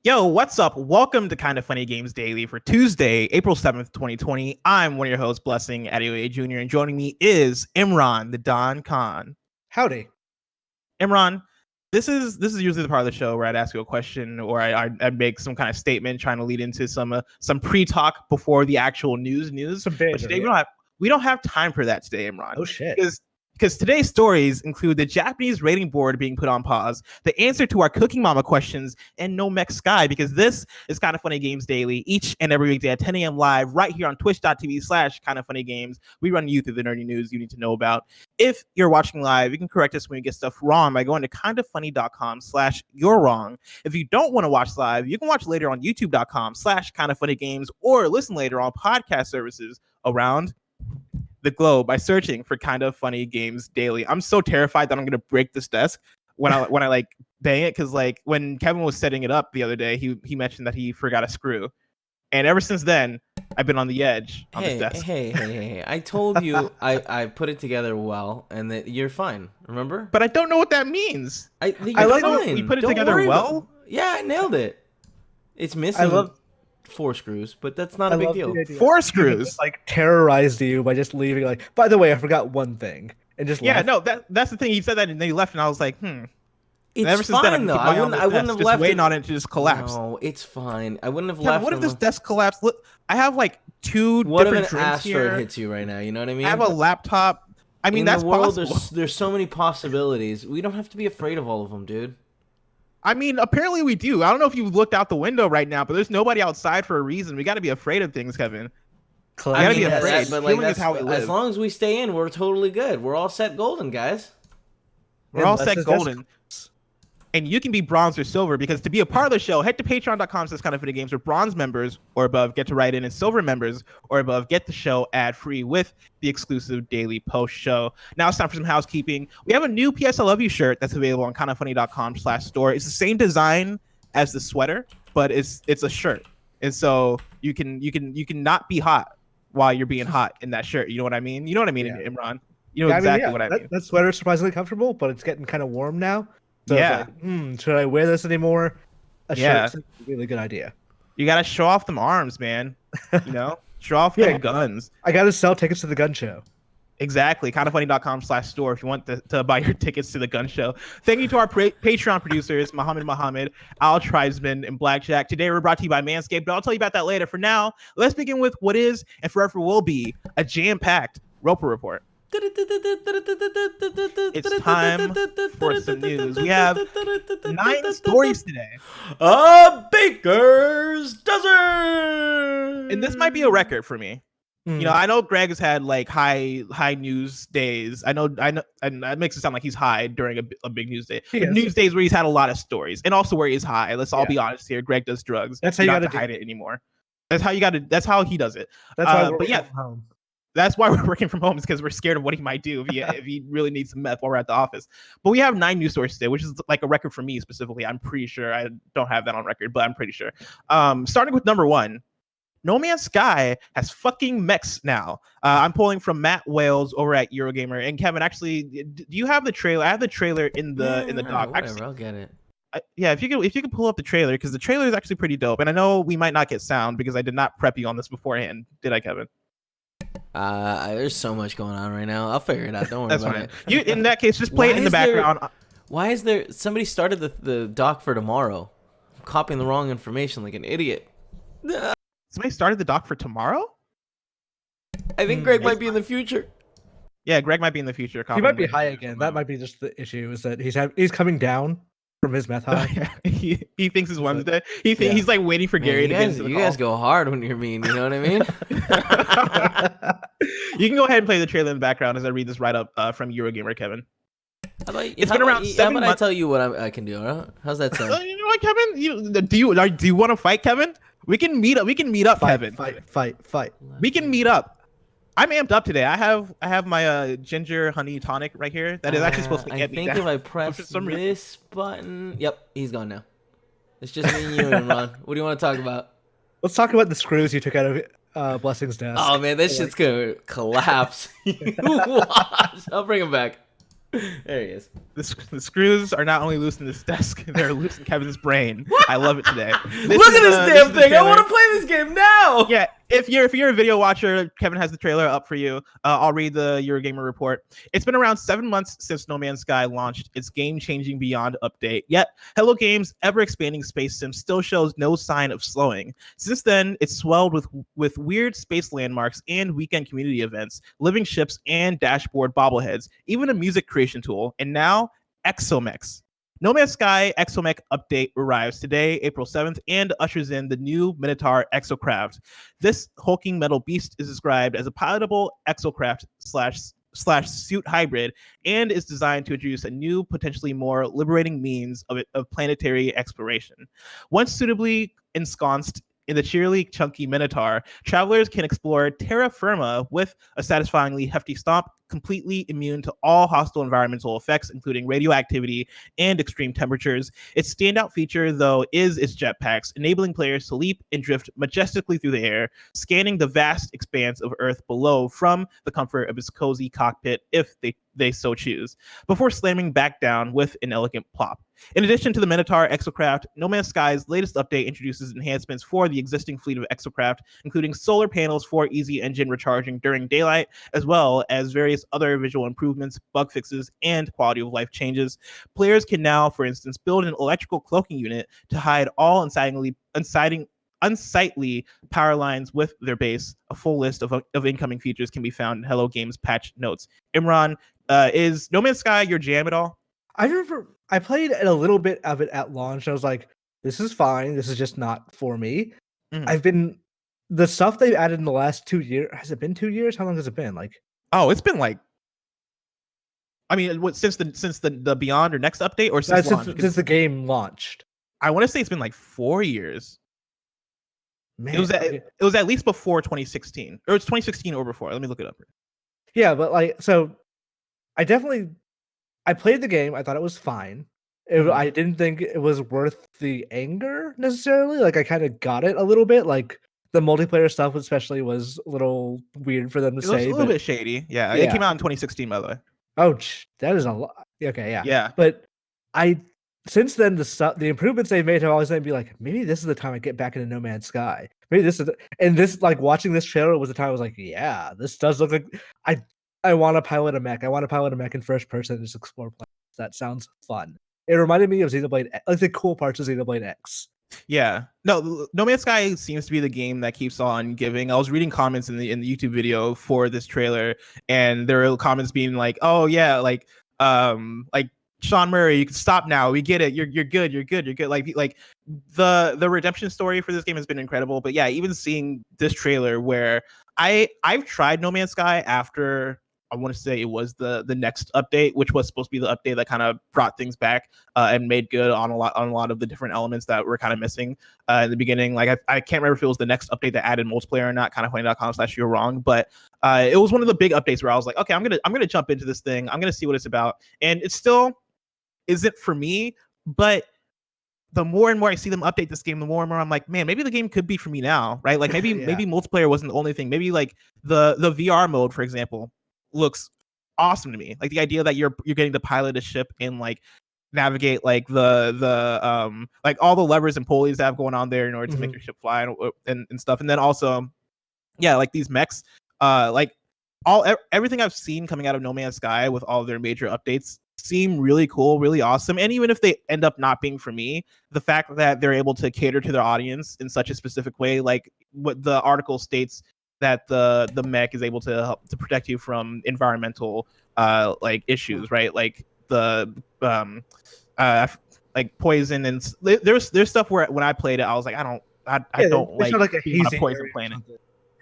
Yo, what's up? Welcome to Kind of Funny Games Daily for Tuesday, April 7th, 2020. I'm one of your hosts, Blessing Adeoye Jr., and joining me is Imran, the Don Khan. Howdy. Imran, this is usually the part of the show where I'd ask you a question or I'd make some kind of statement trying to lead into some pre-talk before the actual news. Some banter, but today we don't have time for that today, Imran. Oh shit. Because today's stories include the Japanese rating board being put on pause, the answer to our Cooking Mama questions, and no mech sky, because this is Kind of Funny Games Daily, each and every weekday at 10 a.m. live, right here on twitch.tv/kindoffunnygames. We run you through the nerdy news you need to know about. If you're watching live, you can correct us when we get stuff wrong by going to kindoffunny.com/you're wrong. If you don't want to watch live, you can watch later on youtube.com/kindoffunnygames or listen later on podcast services around the globe by searching for Kind of Funny Games Daily. I'm so terrified that I'm gonna break this desk when I like bang it, because like when Kevin was setting it up the other day, he mentioned that he forgot a screw, and ever since then I've been on the edge on this desk. Hey! I told you I put it together well, and that you're fine. Remember? But I don't know what that means. I think you're fine. We put it together well. Yeah, I nailed it. It's missing 4 screws, but that's not a big deal. 4 screws, like terrorized you by just leaving. Like, by the way, I forgot one thing, and just yeah. left. No, that's the thing. He said that, and then he left, and I was like, It's ever since fine then, though. I wouldn't have just left waiting on it to just collapse. No, it's fine. I wouldn't have Kevin, left. what if this desk collapsed? Look, I have like 2 what different if an drinks asteroid here. hits you right now? You know what I mean? I have a laptop. I mean, in that's the world, possible. There's so many possibilities. We don't have to be afraid of all of them, dude. I mean, apparently we do. I don't know if you've looked out the window right now, but there's nobody outside for a reason. We got to be afraid of things, Kevin. I gotta be afraid. But Healing like, is how we live. as long as we stay in, we're totally good. We're all set golden, guys. We're all set golden. And you can be bronze or silver, because to be a part of the show, head to patreon.com/kindoffunnygames, where bronze members or above get to write in, and silver members or above get the show ad-free with the exclusive daily post show. Now it's time for some housekeeping. We have a new PS I Love You shirt that's available on kindoffunny.com/store. It's the same design as the sweater, but it's a shirt. And so you can not be hot while you're being hot in that shirt. You know what I mean? You know what I mean, yeah. Imran? You know exactly what I mean. That sweater's surprisingly comfortable, but it's getting kind of warm now. So yeah. Like, should I wear this anymore? Shirt's a really good idea. You gotta show off them arms, man. You know, show off them guns. I gotta sell tickets to the gun show. Exactly. Kindoffunny.com/store if you want to buy your tickets to the gun show. Thank you to our Patreon producers, Mohammed, Al Tribesman, and Blackjack. Today we're brought to you by Manscaped, but I'll tell you about that later. For now, let's begin with what is and forever will be a jam-packed Roper Report. It's time for some news. We have 9 stories today. A baker's dozen. And this might be a record for me. You know, I know Greg has had like high news days. I know, and that makes it sound like he's high during a big news day. News days where he's had a lot of stories, and also where he's high. Let's all be honest here. Greg does drugs. That's how you got to hide it anymore. That's how he does it. That's why but yeah. That's why we're working from home, is because we're scared of what he might do if he really needs some meth while we're at the office. But we have 9 news stories today, which is like a record for me specifically. I'm pretty sure. I don't have that on record, but I'm pretty sure. Starting with number 1, No Man's Sky has fucking mechs now. I'm pulling from Matt Wales over at Eurogamer. And Kevin, actually, do you have the trailer? I have the trailer in the doc. Whatever, I'll get it. Yeah, if you could pull up the trailer, because the trailer is actually pretty dope. And I know we might not get sound because I did not prep you on this beforehand. Did I, Kevin? There's so much going on right now. I'll figure it out. Don't worry about it. You, in that case, just play it in the background. Why is there somebody started the doc for tomorrow? I'm copying the wrong information like an idiot. Somebody started the doc for tomorrow? I think Greg might be in the future. Yeah, Greg might be in the future. He might be high again. That might be just the issue, is that he's coming down from his meth high. he thinks it's Wednesday. He's like waiting for Gary to get into the call. You guys go hard when you're mean, you know what I mean? You can go ahead and play the trailer in the background as I read this right up from Eurogamer, Kevin. It's been around 7 months. I tell you what I can do. Huh? How's that sound? You know what, Kevin? Do you want to fight, Kevin? We can meet up, Kevin. Fight. We can meet up. I'm amped up today. I have my ginger honey tonic right here. That is actually supposed to get me down. I think if I press this button, yep, he's gone now. It's just me and you, Imran. What do you want to talk about? Let's talk about the screws you took out of Blessing's desk. Oh man, this shit's gonna collapse. I'll bring him back. There he is. The screws are not only loose in this desk, they're loose in Kevin's brain. I love it today. Look at this damn thing! I want to play this game now. Yeah, if you're a video watcher, Kevin has the trailer up for you. I'll read the Eurogamer report. It's been around 7 months since No Man's Sky launched its game-changing Beyond update. Yet, Hello Games' ever-expanding space sim still shows no sign of slowing. Since then, it's swelled with weird space landmarks and weekend community events, living ships and dashboard bobbleheads, even a music creation tool, and now exomechs. No Man's Sky Exomech update arrives today, April 7th, and ushers in the new Minotaur Exocraft. This hulking metal beast is described as a pilotable exocraft slash suit hybrid and is designed to introduce a new, potentially more liberating means of planetary exploration. Once suitably ensconced in the cheerily chunky Minotaur, travelers can explore terra firma with a satisfyingly hefty stomp, completely immune to all hostile environmental effects, including radioactivity and extreme temperatures. Its standout feature, though, is its jetpacks, enabling players to leap and drift majestically through the air, scanning the vast expanse of Earth below from the comfort of its cozy cockpit if they so choose, before slamming back down with an elegant plop. In addition to the Minotaur Exocraft, No Man's Sky's latest update introduces enhancements for the existing fleet of Exocraft, including solar panels for easy engine recharging during daylight, as well as various other visual improvements, bug fixes, and quality of life changes. Players can now, for instance, build an electrical cloaking unit to hide all unsightly power lines with their base. A full list of incoming features can be found in Hello Games patch notes. Imran, is No Man's Sky your jam at all? I remember I played a little bit of it at launch. I was like, this is fine. This is just not for me. The stuff they've added in the last 2 years. Has it been 2 years? How long has it been? It's been like, I mean, since the Beyond or Next update, or since the game launched? I want to say it's been like 4 years. Man, it was at least before 2016, or it's 2016 or before. Let me look it up. Yeah, but I played the game. I thought it was fine. I didn't think it was worth the anger necessarily. I kind of got it a little bit. The multiplayer stuff, especially, was a little weird for them to say. It was a little bit shady. Yeah, it came out in 2016, by the way. Oh, that is a lot. Okay, yeah. Yeah. But since then, the improvements they've made have always made me be like, maybe this is the time I get back into No Man's Sky. Maybe this is, watching this trailer was the time I was like, yeah, this does look like I want to pilot a mech. I want to pilot a mech in first person and just explore planets. That sounds fun. It reminded me of Xenoblade, the cool parts of Xenoblade X. Yeah. No Man's Sky seems to be the game that keeps on giving. I was reading comments in the YouTube video for this trailer, and there were comments being like, "Oh yeah, like Sean Murray, you can stop now. We get it. You're good. You're good. You're good." Like the redemption story for this game has been incredible. But yeah, even seeing this trailer where I've tried No Man's Sky after, I want to say it was the next update, which was supposed to be the update that kind of brought things back and made good on a lot of the different elements that were kind of missing in the beginning. Like I can't remember if it was the next update that added multiplayer or not. Kindafunny.com/you're wrong, but it was one of the big updates where I was like, okay, I'm gonna jump into this thing. I'm gonna see what it's about, and it still isn't for me. But the more and more I see them update this game, the more and more I'm like, man, maybe the game could be for me now, right? Like maybe maybe multiplayer wasn't the only thing. Maybe like the VR mode, for example, looks awesome to me. Like the idea that you're getting to pilot a ship and like navigate like the like all the levers and pulleys that have going on there in order to make your ship fly and stuff. And then also, yeah, like these mechs, like everything I've seen coming out of No Man's Sky with all of their major updates seem really cool, really awesome. And even if they end up not being for me, the fact that they're able to cater to their audience in such a specific way, like what the article states, that the mech is able to help to protect you from environmental like issues, right? Like the like poison, and there's stuff where when I played it, I was like, I don't like a being on a poison planet.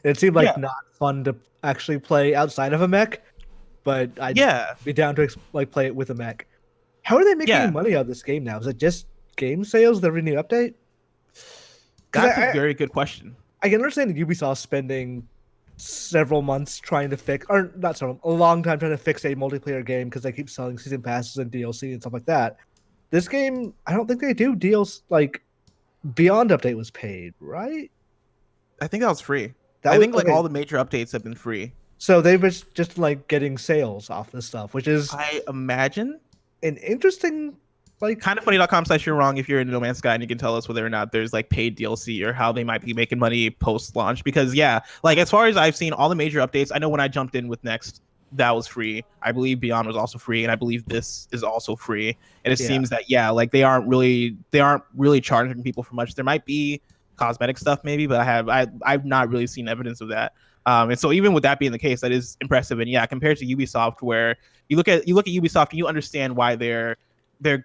It seemed like not fun to actually play outside of a mech, but I'd be down to play it with a mech. How are they making money out of this game now? Is it just game sales, every new update? That's a very good question. I can understand Ubisoft spending several months trying to fix, or not several, a long time trying to fix a multiplayer game because they keep selling season passes and DLC and stuff like that. This game, I don't think they do deals. Like Beyond update was paid, right? I think that was free. I think all the major updates have been free. So they were just like getting sales off this stuff, which is I imagine. an interesting like Kindoffunny.com/. You're wrong if you're in No Man's Sky and you can tell us whether or not there's like paid DLC or how they might be making money post launch. Because yeah, like as far as I've seen, all the major updates. I know when I jumped in with Next, that was free. I believe Beyond was also free, and I believe this is also free. And it seems that like they aren't really charging people for much. There might be cosmetic stuff maybe, but I've not really seen evidence of that. And so even with that being the case, that is impressive. And yeah, compared to Ubisoft, where you look at Ubisoft and you understand why they're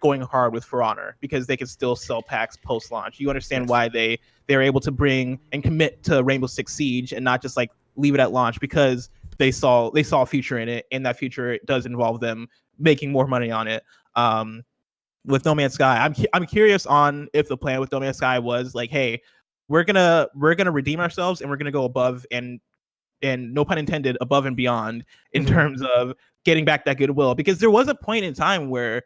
going hard with For Honor, because they can still sell packs post launch. You understand why they're able to bring and commit to Rainbow Six Siege and not just like leave it at launch, because they saw a future in it, and that future does involve them making more money on it. With No Man's Sky, I'm curious on if the plan with No Man's Sky was like, hey, we're gonna redeem ourselves and we're gonna go above and no pun intended, above and beyond in terms of getting back that goodwill. Because there was a point in time where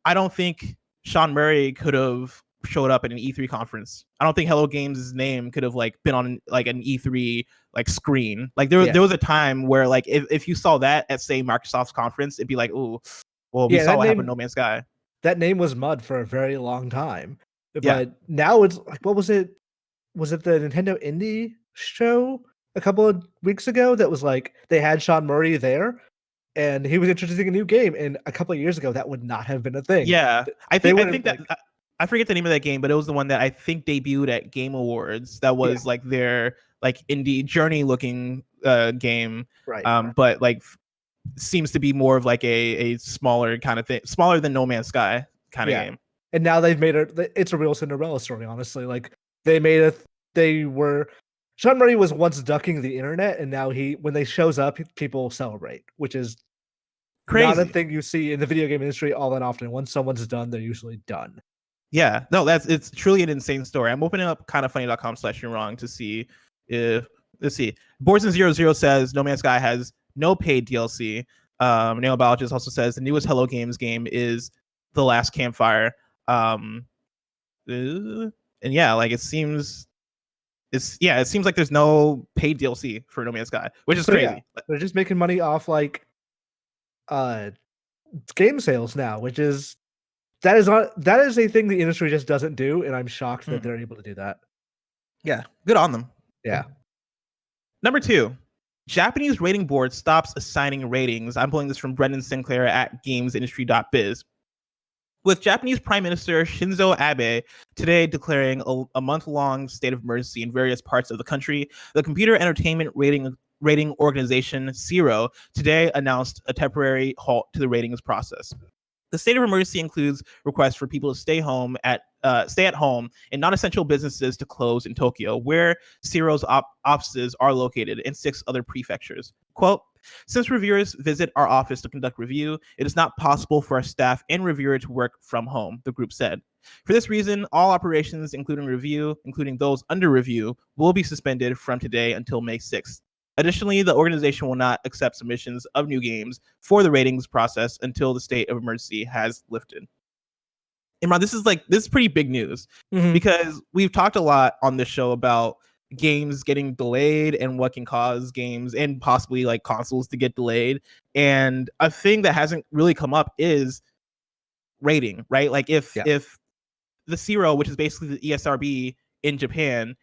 I don't think Sean Murray could have showed up at an E3 conference. I don't think Hello Games' name could have like been on like an E3 like screen. Like there was a time where like if you saw that at say Microsoft's conference, it'd be like, oh, well, we saw what happened to No Man's Sky. That name was mud for a very long time. But now it's like, what was it? Was it the Nintendo Indie show a couple of weeks ago that was like they had Sean Murray there and he was introducing a new game, and a couple of years ago that would not have been a thing. Yeah, I think that I forget the name of that game, but it was the one that I think debuted at Game Awards. That was like their like indie journey looking game, right? But like seems to be more of like a smaller kind of thing, smaller than No Man's Sky kind of game. And now they've made it's a real Cinderella story, honestly. Like Sean Murray was once ducking the internet, and now when they shows up, people celebrate, which is crazy. Not a thing you see in the video game industry all that often. Once someone's done, they're usually done. Yeah, no, it's truly an insane story. I'm opening up kindoffunny.com/you're to see if let's see. Borzen00 says No Man's Sky has no paid DLC. Nano Biologist also says the newest Hello Games game is The Last Campfire. And yeah, like it seems like there's no paid DLC for No Man's Sky, which is crazy. Yeah, they're just making money off like game sales now, which is that is a thing the industry just doesn't do, and I'm shocked that they're able to do that. Yeah, good on them. Yeah. Number 2, Japanese rating board stops assigning ratings. I'm pulling this from Brendan Sinclair at gamesindustry.biz. With Japanese Prime Minister Shinzo Abe today declaring a month-long state of emergency in various parts of the country, the computer entertainment rating organization Zero today announced a temporary halt to the ratings process. The state of emergency includes requests for people to stay at home and non-essential businesses to close in Tokyo, where Zero's offices are located, and 6 other prefectures. Quote, since reviewers visit our office to conduct review, it is not possible for our staff and reviewer to work from home, the group said. For this reason, all operations, including those under review, will be suspended from today until May 6th. Additionally, the organization will not accept submissions of new games for the ratings process until the state of emergency has lifted. Imran, this is pretty big news because we've talked a lot on this show about games getting delayed and what can cause games and possibly like consoles to get delayed. And a thing that hasn't really come up is rating, right? Like if the Zero, which is basically the ESRB in Japan,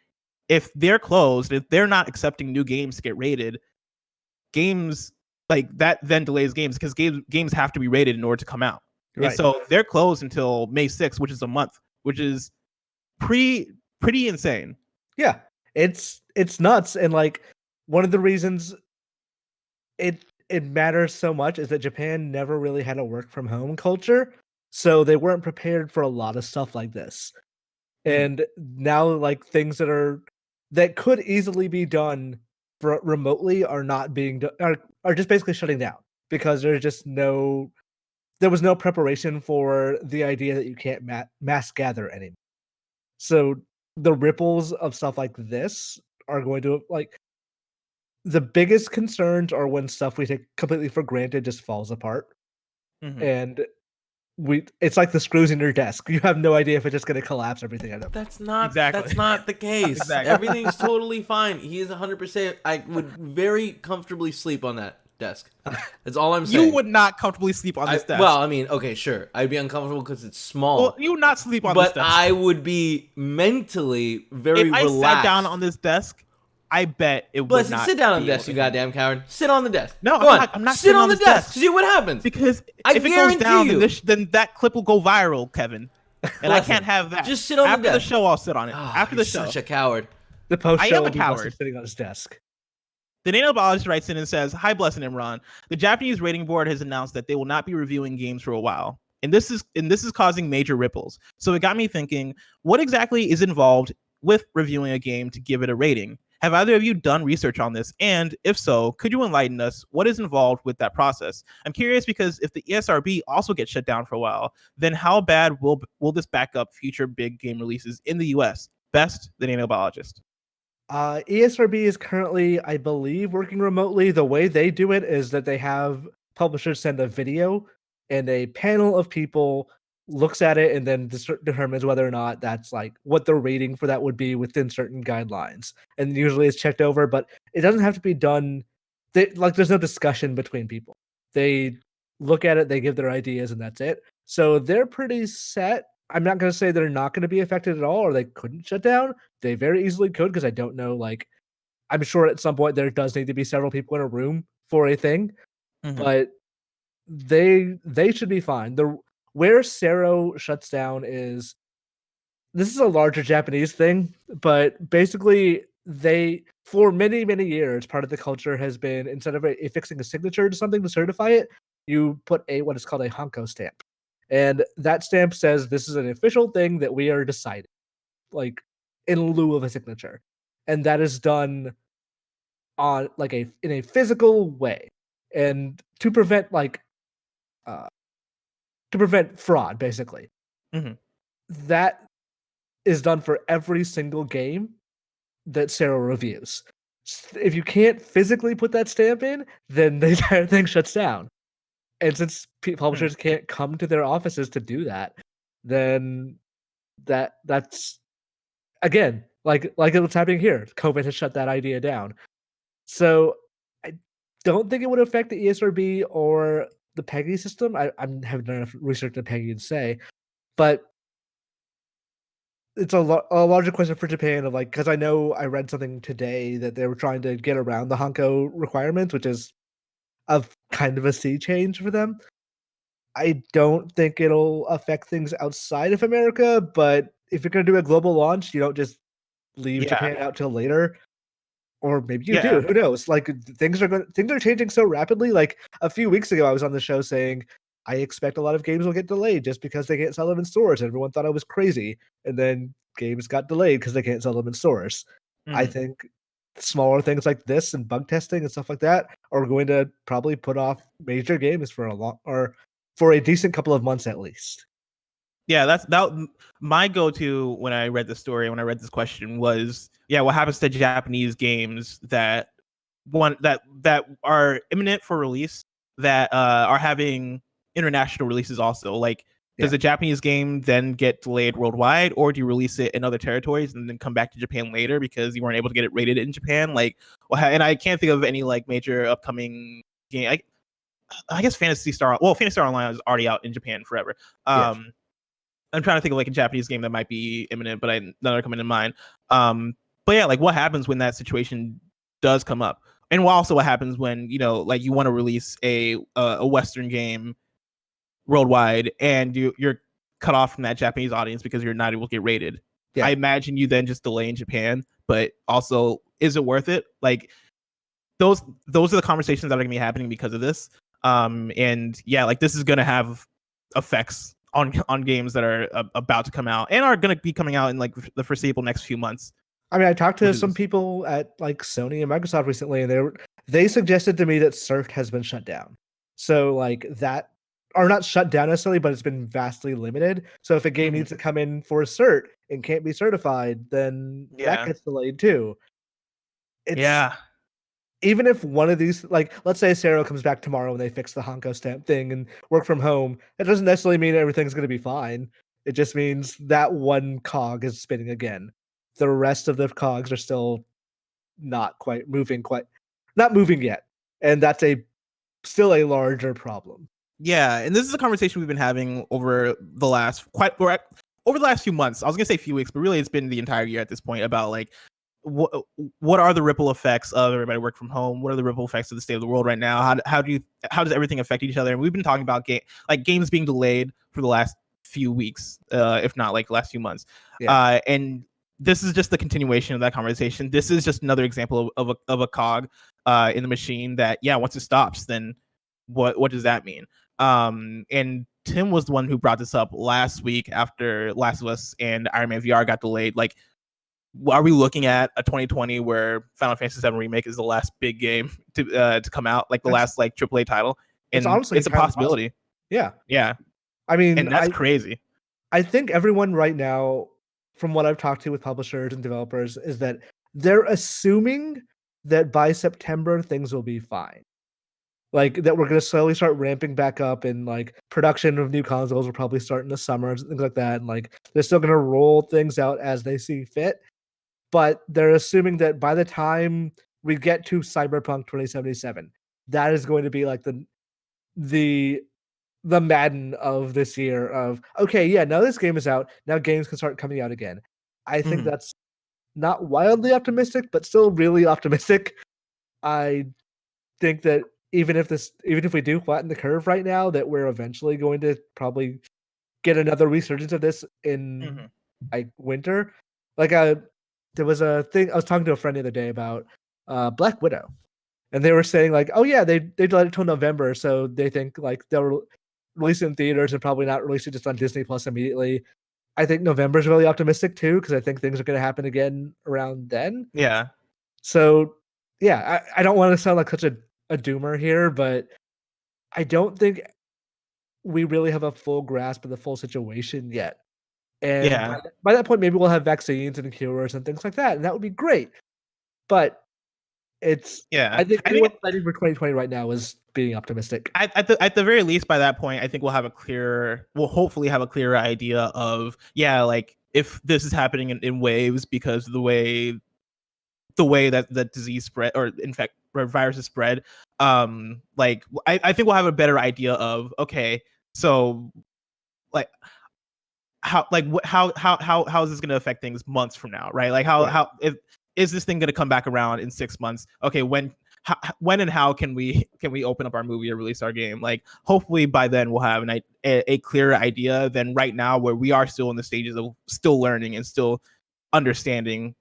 if they're closed, if they're not accepting new games to get rated, games like that then delays games because games have to be rated in order to come out. Right. And so they're closed until May 6th, which is a month, which is pretty insane. Yeah, it's nuts. And like one of the reasons it matters so much is that Japan never really had a work from home culture. So they weren't prepared for a lot of stuff like this. And now like things that could easily be done remotely are not being done, are just basically shutting down because there was no preparation for the idea that you can't mass gather anymore. So the ripples of stuff like this are going to like the biggest concerns are when stuff we take completely for granted just falls apart. And it's like the screws in your desk. You have no idea if it's just going to collapse everything out of. That's not Exactly. That's not the case. Exactly. Everything's totally fine. He is 100%. I would very comfortably sleep on that desk. That's all I'm saying. You would not comfortably sleep on this desk. Well, I mean, okay, sure. I'd be uncomfortable because it's small. Well, you would not sleep on this but desk. I would be mentally very if I relaxed. sat down on this desk, I bet it would Listen, not. sit down on the be desk, able you to- goddamn coward. Sit on the desk. No, Go on. I'm not sit sitting on the this desk. See what happens. Because I if it goes guarantee down, you. then that clip will go viral, Kevin. And I Listen, can't have that. just sit on the After the desk. show, I'll sit on it. Oh, After you're the show. such a coward. The post I show am a will be Buster coward. sitting on his desk. The Nano Biologist writes in and says, "Hi, Bless and Imran. The Japanese rating board has announced that they will not be reviewing games for a while, and this is causing major ripples. So it got me thinking, what exactly is involved with reviewing a game to give it a rating? Have either of you done research on this? And if so, could you enlighten us? What is involved with that process? I'm curious because if the ESRB also gets shut down for a while, then how bad will this back up future big game releases in the US? Best, the Nano Biologist." ESRB is currently, I believe, working remotely. The way they do it is that they have publishers send a video, and a panel of people looks at it and then determines whether or not that's like what the rating for that would be within certain guidelines. And usually it's checked over, but it doesn't have to be done. There's no discussion between people. They look at it, they give their ideas, and that's it. So they're pretty set. I'm not going to say they're not going to be affected at all, or they couldn't shut down. They very easily could, because I don't know. Like, I'm sure at some point there does need to be several people in a room for a thing, but they should be fine. Where Sero shuts down is, this is a larger Japanese thing, but basically for many, many years, part of the culture has been, instead of affixing a signature to something to certify it, you put what is called a Hanko stamp. And that stamp says this is an official thing that we are deciding, like in lieu of a signature. And that is done on in a physical way. And to prevent fraud, basically. That is done for every single game that Sarah reviews. If you can't physically put that stamp in, then the entire thing shuts down. And since publishers can't come to their offices to do that, then that's again like what's happening here. COVID has shut that idea down. So I don't think it would affect the ESRB or the PEGI system. I haven't done enough research to PEGI to say, but it's a larger question for Japan of because I know I read something today that they were trying to get around the Hanko requirements, which is kind of a sea change for them. I don't think it'll affect things outside of America, but if you're going to do a global launch, you don't just leave Japan out till later. Or maybe you do. Who knows? Things are changing so rapidly. Like a few weeks ago, I was on the show saying I expect a lot of games will get delayed just because they can't sell them in stores. Everyone thought I was crazy, and then games got delayed because they can't sell them in stores. I think smaller things like this and bug testing and stuff like that are going to probably put off major games for a decent couple of months at least. Yeah, that's my go-to when I read the story, when I read this question was, what happens to Japanese games that are imminent for release, that are having international releases also? Like, does a Japanese game then get delayed worldwide, or do you release it in other territories and then come back to Japan later because you weren't able to get it rated in Japan? And I can't think of any major upcoming game. I guess Phantasy Star Online is already out in Japan forever. I'm trying to think of a Japanese game that might be imminent, but none are coming to mind. But what happens when that situation does come up? And also what happens when, you want to release a Western game worldwide and you're cut off from that Japanese audience because you're not able to get rated. I imagine you then just delay in Japan, but also, is it worth it? Those are the conversations that are going to be happening because of this. This is going to have effects on games that are about to come out and are going to be coming out in the foreseeable next few months. I mean, I talked to some people at Sony and Microsoft recently, and they suggested to me that CERT has been shut down. So that, or not shut down necessarily, but it's been vastly limited. So if a game needs to come in for a CERT and can't be certified, then that gets delayed too. even if one of these, like, let's say Sero comes back tomorrow and they fix the Honko stamp thing and work from home, that doesn't necessarily mean everything's going to be fine. It just means that one cog is spinning again. The rest of the cogs are still not moving yet. And that's still a larger problem. Yeah, and this is a conversation we've been having over the last few months. I was gonna say few weeks, but really it's been the entire year at this point about like what are the ripple effects of everybody work from home? What are the ripple effects of the state of the world right now? How does everything affect each other? And we've been talking about games being delayed for the last few weeks, if not like last few months. Yeah. And this is just the continuation of that conversation. This is just another example of a cog in the machine that, yeah, once it stops, then what does that mean? And Tim was the one who brought this up last week after Last of Us and Iron Man VR got delayed. Like, are we looking at a 2020 where Final Fantasy VII Remake is the last big game to come out, like the last like AAA title? And it's a possibility. Yeah. Yeah. I mean, and that's crazy. I think everyone right now, from what I've talked to with publishers and developers, is that they're assuming that by September things will be fine. Like that we're going to slowly start ramping back up, and like production of new consoles will probably start in the summer and things like that. And like they're still going to roll things out as they see fit. But they're assuming that by the time we get to Cyberpunk 2077, that is going to be like the Madden of this year of, okay, yeah, now this game is out. Now games can start coming out again. I think that's not wildly optimistic, but still really optimistic. I think that even if we do flatten the curve right now, that we're eventually going to probably get another resurgence of this in like winter. Like there was a thing I was talking to a friend the other day about Black Widow, and they were saying like, oh yeah, they delayed it till November, so they think like they'll release it in theaters and probably not release it just on Disney Plus immediately. I think November is really optimistic too, because I think things are going to happen again around then. Yeah. So yeah, I don't want to sound like such a doomer here, but I don't think we really have a full grasp of the full situation yet. And by that point, maybe we'll have vaccines and cures and things like that, and that would be great. But I think what's exciting for 2020 right now is being optimistic. At the very least, by that point, I think we'll hopefully have a clearer idea of, like if this is happening in waves because of the way that the disease spread, or in fact viruses spread. Like I think we'll have a better idea of, okay, so like how is this going to affect things months from now, right? Like how is this thing going to come back around in 6 months? Okay, when and how can we open up our movie or release our game? Like hopefully by then we'll have a clearer idea than right now, where we are still in the stages of still learning and still understanding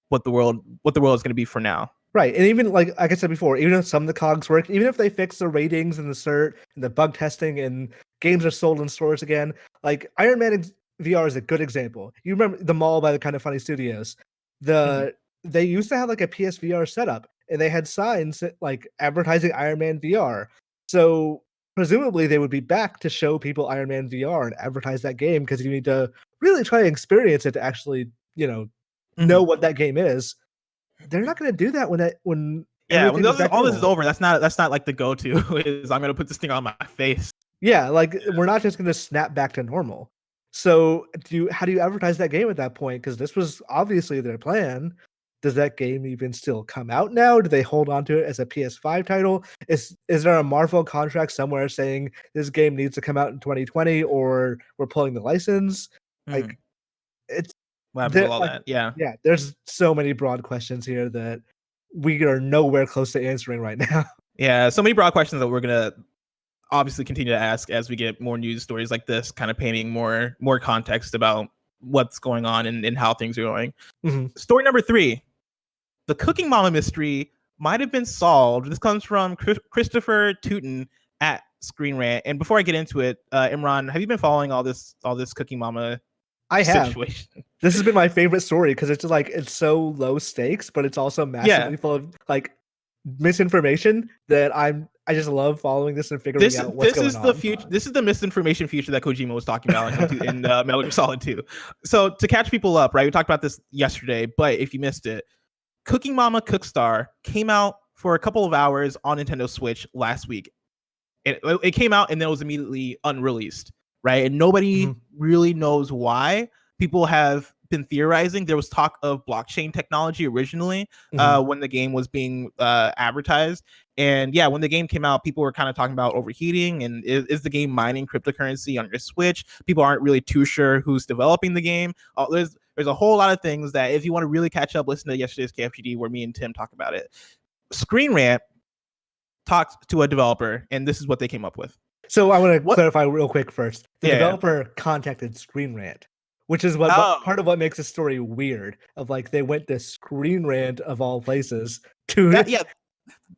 what the world is going to be for now. Right. And even like I said before, even if some of the cogs work, even if they fix the ratings and the cert and the bug testing and games are sold in stores again, like Iron Man VR is a good example. You remember the Mall by the Kind of Funny Studios. They used to have like a PSVR setup, and they had signs like advertising Iron Man VR. So presumably they would be back to show people Iron Man VR and advertise that game, because you need to really try and experience it to actually, know what that game is. They're not going to do that when all this is over. That's not like the go-to is I'm going to put this thing on my face. Yeah, like we're not just going to snap back to normal. So how do you advertise that game at that point? Because this was obviously their plan. Does that game even still come out now? Do they hold on to it as a PS5 title? Is there a Marvel contract somewhere saying this game needs to come out in 2020, or we're pulling the license? Like it's what happens with all that? Yeah. There's so many broad questions here that we are nowhere close to answering right now. Yeah, so many broad questions that we're gonna obviously continue to ask as we get more news stories like this, kind of painting more context about what's going on and how things are going. Story number 3, the Cooking Mama mystery might have been solved. This comes from Christopher TEUTON at Screen Rant. And before I get into it, Imran, have you been following all this Cooking Mama situation? This has been my favorite story because it's like it's so low stakes, but it's also massively full of like misinformation that I just love following this and figuring out what's going on. This is the misinformation future that Kojima was talking about in Metal Gear Solid 2. So to catch people up, right? We talked about this yesterday, but if you missed it, Cooking Mama Cookstar came out for a couple of hours on Nintendo Switch last week. It came out and then it was immediately unreleased, right? And nobody really knows why. People have been theorizing. There was talk of blockchain technology originally when the game was being advertised. And yeah, when the game came out, people were kind of talking about overheating and is the game mining cryptocurrency on your Switch? People aren't really too sure who's developing the game. There's a whole lot of things that if you want to really catch up, listen to yesterday's KFGD where me and Tim talk about it. Screen Rant talked to a developer, and this is what they came up with. So I want to clarify real quick first. The Yeah. developer contacted Screen Rant, which is what part of what makes the story weird. Of like they went to Screen Rant of all places to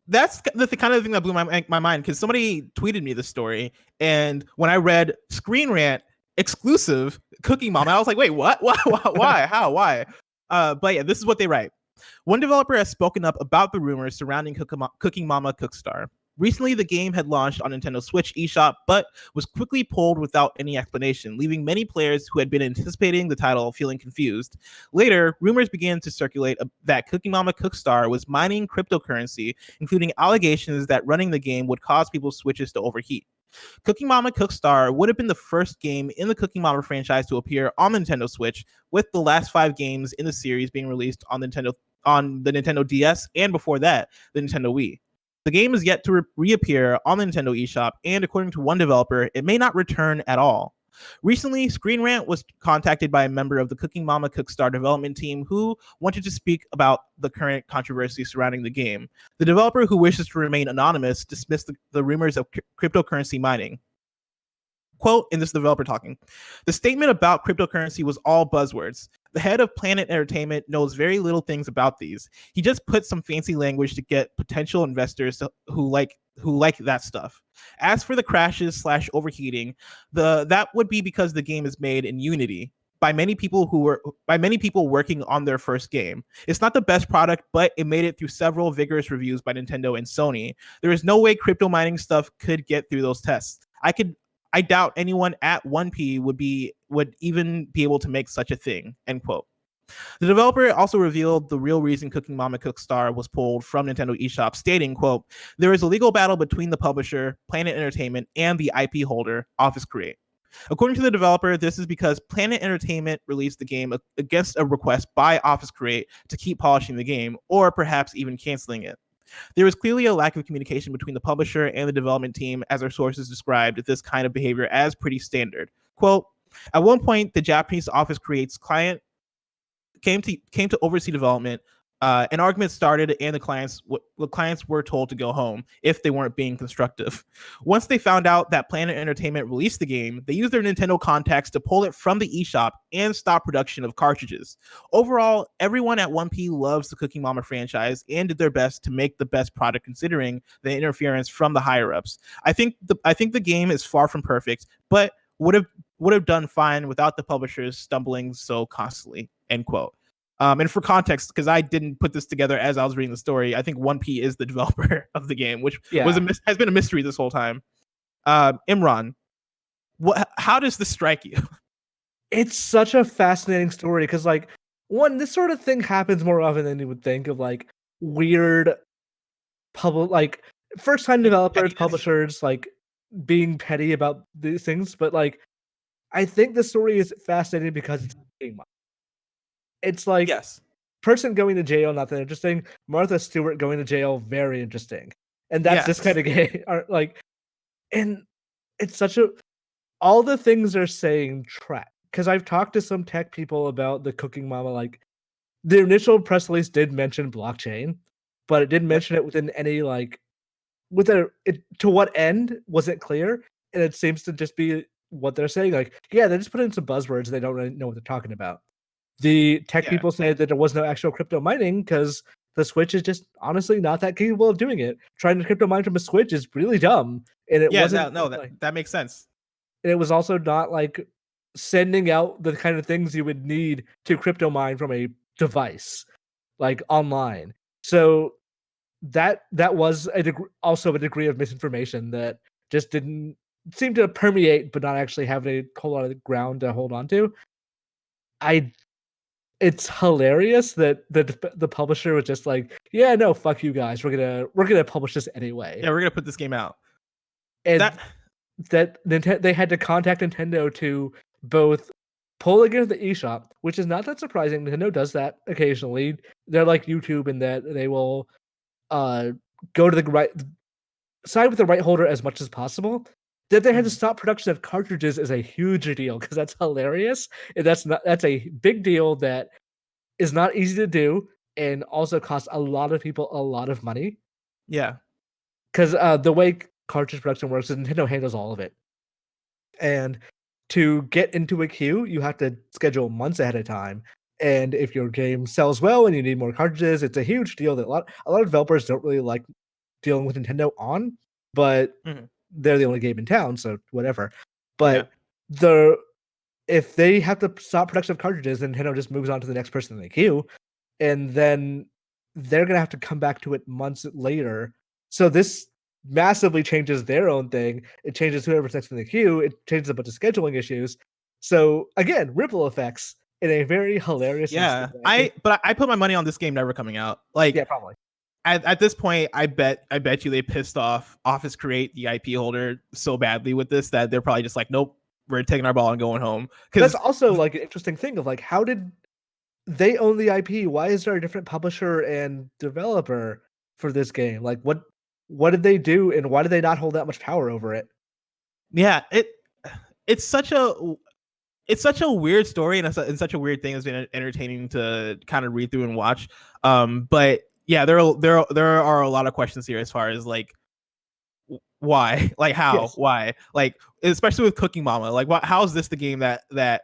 that's the kind of thing that blew my mind because somebody tweeted me the story, and when I read Screen Rant exclusive Cooking Mama, I was like, wait, what? Why? How? Why? But yeah, this is what they write. One developer has spoken up about the rumors surrounding Cooking Mama Cookstar. Recently, the game had launched on Nintendo Switch eShop, but was quickly pulled without any explanation, leaving many players who had been anticipating the title feeling confused. Later, rumors began to circulate that Cooking Mama Cookstar was mining cryptocurrency, including allegations that running the game would cause people's Switches to overheat. Cooking Mama Cookstar would have been the first game in the Cooking Mama franchise to appear on the Nintendo Switch, with the last 5 games in the series being released on the Nintendo DS and before that, the Nintendo Wii. The game is yet to reappear on the Nintendo eShop, and according to one developer, it may not return at all. Recently, Screen Rant was contacted by a member of the Cooking Mama Cookstar development team who wanted to speak about the current controversy surrounding the game. The developer, who wishes to remain anonymous, dismissed the rumors of cryptocurrency mining. Quote, and this developer talking, the statement about cryptocurrency was all buzzwords. The head of Planet Entertainment knows very little things about these. He just put some fancy language to get potential investors who like that stuff. As for the crashes / overheating, that would be because the game is made in Unity by many people working on their first game. It's not the best product, but it made it through several vigorous reviews by Nintendo and Sony. There is no way crypto mining stuff could get through those tests. I doubt anyone at 1P would even be able to make such a thing, end quote. The developer also revealed the real reason Cooking Mama Cookstar was pulled from Nintendo eShop, stating, quote, there is a legal battle between the publisher, Planet Entertainment, and the IP holder, Office Create. According to the developer, this is because Planet Entertainment released the game against a request by Office Create to keep polishing the game, or perhaps even canceling it. There is clearly a lack of communication between the publisher and the development team, as our sources described this kind of behavior as pretty standard. Quote, at one point, the Japanese Office Create's client came to oversee development. An argument started, and the clients were told to go home if they weren't being constructive. Once they found out that Planet Entertainment released the game, they used their Nintendo contacts to pull it from the eShop and stop production of cartridges. Overall, everyone at 1P loves the Cooking Mama franchise and did their best to make the best product considering the interference from the higher-ups. I think the game is far from perfect, but would have done fine without the publishers stumbling so constantly, end quote. And for context, because I didn't put this together as I was reading the story, I think 1P is the developer of the game, which has been a mystery this whole time. Imran, how does this strike you? It's such a fascinating story because, like, this sort of thing happens more often than you would think of, like, weird first-time developers, publishers, like, being petty about these things. But, like, I think the story is fascinating because it's It's like person going to jail, not that interesting. Martha Stewart going to jail, very interesting. And that's this kind of game. And it's all the things they're saying track. Because I've talked to some tech people about the Cooking Mama, like the initial press release did mention blockchain, but it didn't mention it within any to what end wasn't clear. And it seems to just be what they're saying. Like, yeah, they just put in some buzzwords. They don't really know what they're talking about. The tech people say that there was no actual crypto mining because the Switch is just honestly not that capable of doing it. Trying to crypto mine from a Switch is really dumb. And it wasn't. That makes sense. And it was also not like sending out the kind of things you would need to crypto mine from a device, like online. So that was also a degree of misinformation that just didn't seem to permeate, but not actually have a whole lot of ground to hold on to. it's hilarious that the publisher was just like, yeah, no, fuck you guys. We're gonna publish this anyway. Yeah, we're gonna put this game out. And that they had to contact Nintendo to both pull against the eShop, which is not that surprising. Nintendo does that occasionally. They're like YouTube in that they will go to the right side with the right holder as much as possible. That they had to stop production of cartridges is a huge deal because that's hilarious. And that's a big deal that is not easy to do and also costs a lot of people a lot of money. Yeah. Because the way cartridge production works is Nintendo handles all of it. And to get into a queue, you have to schedule months ahead of time. And if your game sells well and you need more cartridges, it's a huge deal that a lot of developers don't really like dealing with Nintendo on, but they're the only game in town, so whatever. But if they have to stop production of cartridges, then Nintendo just moves on to the next person in the queue, and then they're gonna have to come back to it months later. So this massively changes their own thing. It changes whoever's next in the queue. It changes a bunch of scheduling issues. So again, ripple effects in a very hilarious. Yeah, I put my money on this game never coming out. Like, yeah, probably. At this point, I bet you they pissed off Office Create, the IP holder, so badly with this that they're probably just like, nope, we're taking our ball and going home. That's also like an interesting thing of like, how did they own the IP? Why is there a different publisher and developer for this game? Like, what did they do, and why did they not hold that much power over it? Yeah, it's such a weird story, and it's such a weird thing that's been entertaining to kind of read through and watch. But yeah, there are a lot of questions here as far as like why, like how, why, like especially with Cooking Mama, like how is this the game that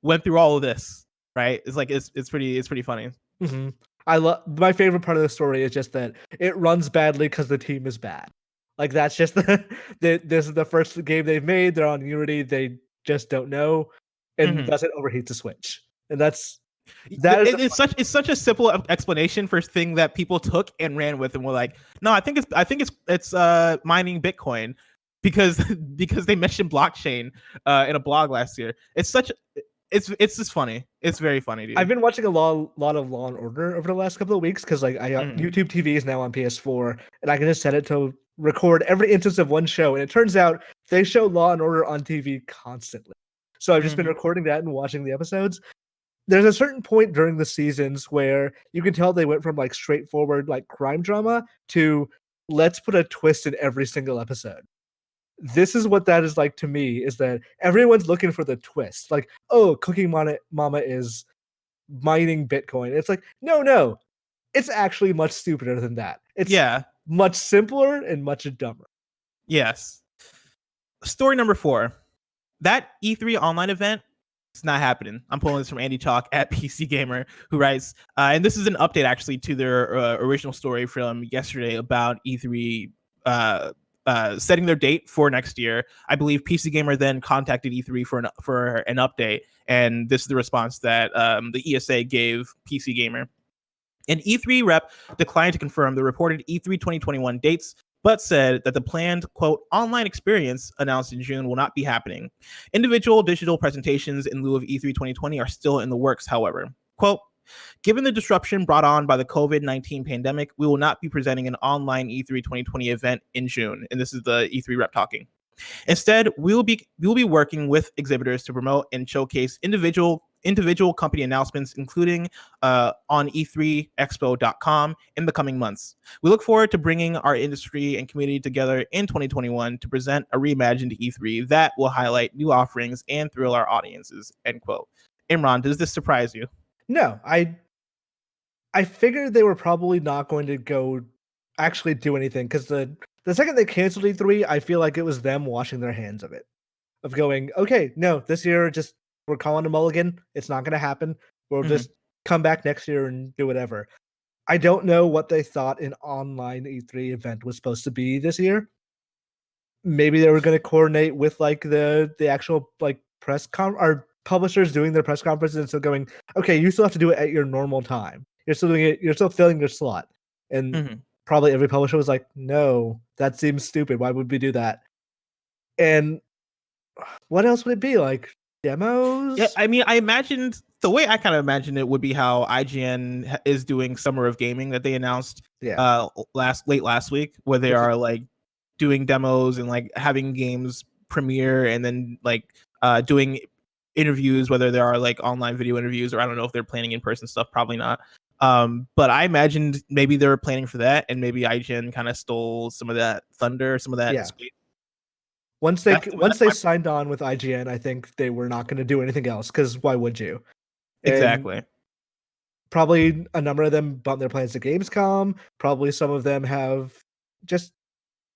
went through all of this, right? It's like it's pretty funny. Mm-hmm. I love my favorite part of the story is just that it runs badly because the team is bad. Like that's just this is the first game they've made. They're on Unity. They just don't know, and thus it overheats the Switch. And it's such a simple explanation for a thing that people took and ran with and were like, no, I think it's mining Bitcoin because they mentioned blockchain in a blog last year. It's just funny. It's very funny, dude. I've been watching a lot of Law and Order over the last couple of weeks because like I got YouTube TV is now on PS4 and I can just set it to record every instance of one show, and it turns out they show Law and Order on TV constantly. So I've just been recording that and watching the episodes. There's a certain point during the seasons where you can tell they went from like straightforward like crime drama to let's put a twist in every single episode. This is what that is like to me, is that everyone's looking for the twist. Like, oh, Cooking Mama is mining Bitcoin. It's like, no. It's actually much stupider than that. It's much simpler and much dumber. Yes. Story number 4. That E3 online event, it's not happening. I'm pulling this from Andy Chalk at PCGamer, who writes, and this is an update actually to their original story from yesterday about E3 setting their date for next year. I believe PCGamer then contacted E3 for an update, and this is the response that the ESA gave PCGamer. An E3 rep declined to confirm the reported E3 2021 dates, but said that the planned, quote, online experience announced in June will not be happening. Individual digital presentations in lieu of E3 2020 are still in the works, however. Quote, given the disruption brought on by the COVID-19 pandemic, we will not be presenting an online E3 2020 event in June. And this is the E3 rep talking. Instead, we will be working with exhibitors to promote and showcase individual company announcements, including on e3expo.com in the coming months. We look forward to bringing our industry and community together in 2021 to present a reimagined E3 that will highlight new offerings and thrill our audiences, end quote. Imran, does this surprise you? No, I figured they were probably not going to go actually do anything, because the second they canceled E3, I feel like it was them washing their hands of it. Of going, okay, no, this year just we're calling a mulligan. It's not going to happen. We'll just come back next year and do whatever. I don't know what they thought an online E3 event was supposed to be this year. Maybe they were going to coordinate with like the actual like or publishers doing their press conferences and still going, okay, you still have to do it at your normal time. You're still doing it. You're still filling your slot. And probably every publisher was like, no, that seems stupid. Why would we do that? And what else would it be like? demos. Yeah, I mean, I imagined the way I kind of imagined it would be how IGN is doing Summer of Gaming that they announced late last week, where they are like doing demos and like having games premiere and then like doing interviews, whether there are like online video interviews or I don't know if they're planning in person stuff, probably not. But I imagined maybe they were planning for that, and maybe IGN kind of stole some of that thunder, some of that space. Once they signed on with IGN, I think they were not going to do anything else, because why would you? Exactly. And probably a number of them bumped their plans to Gamescom. Probably some of them have just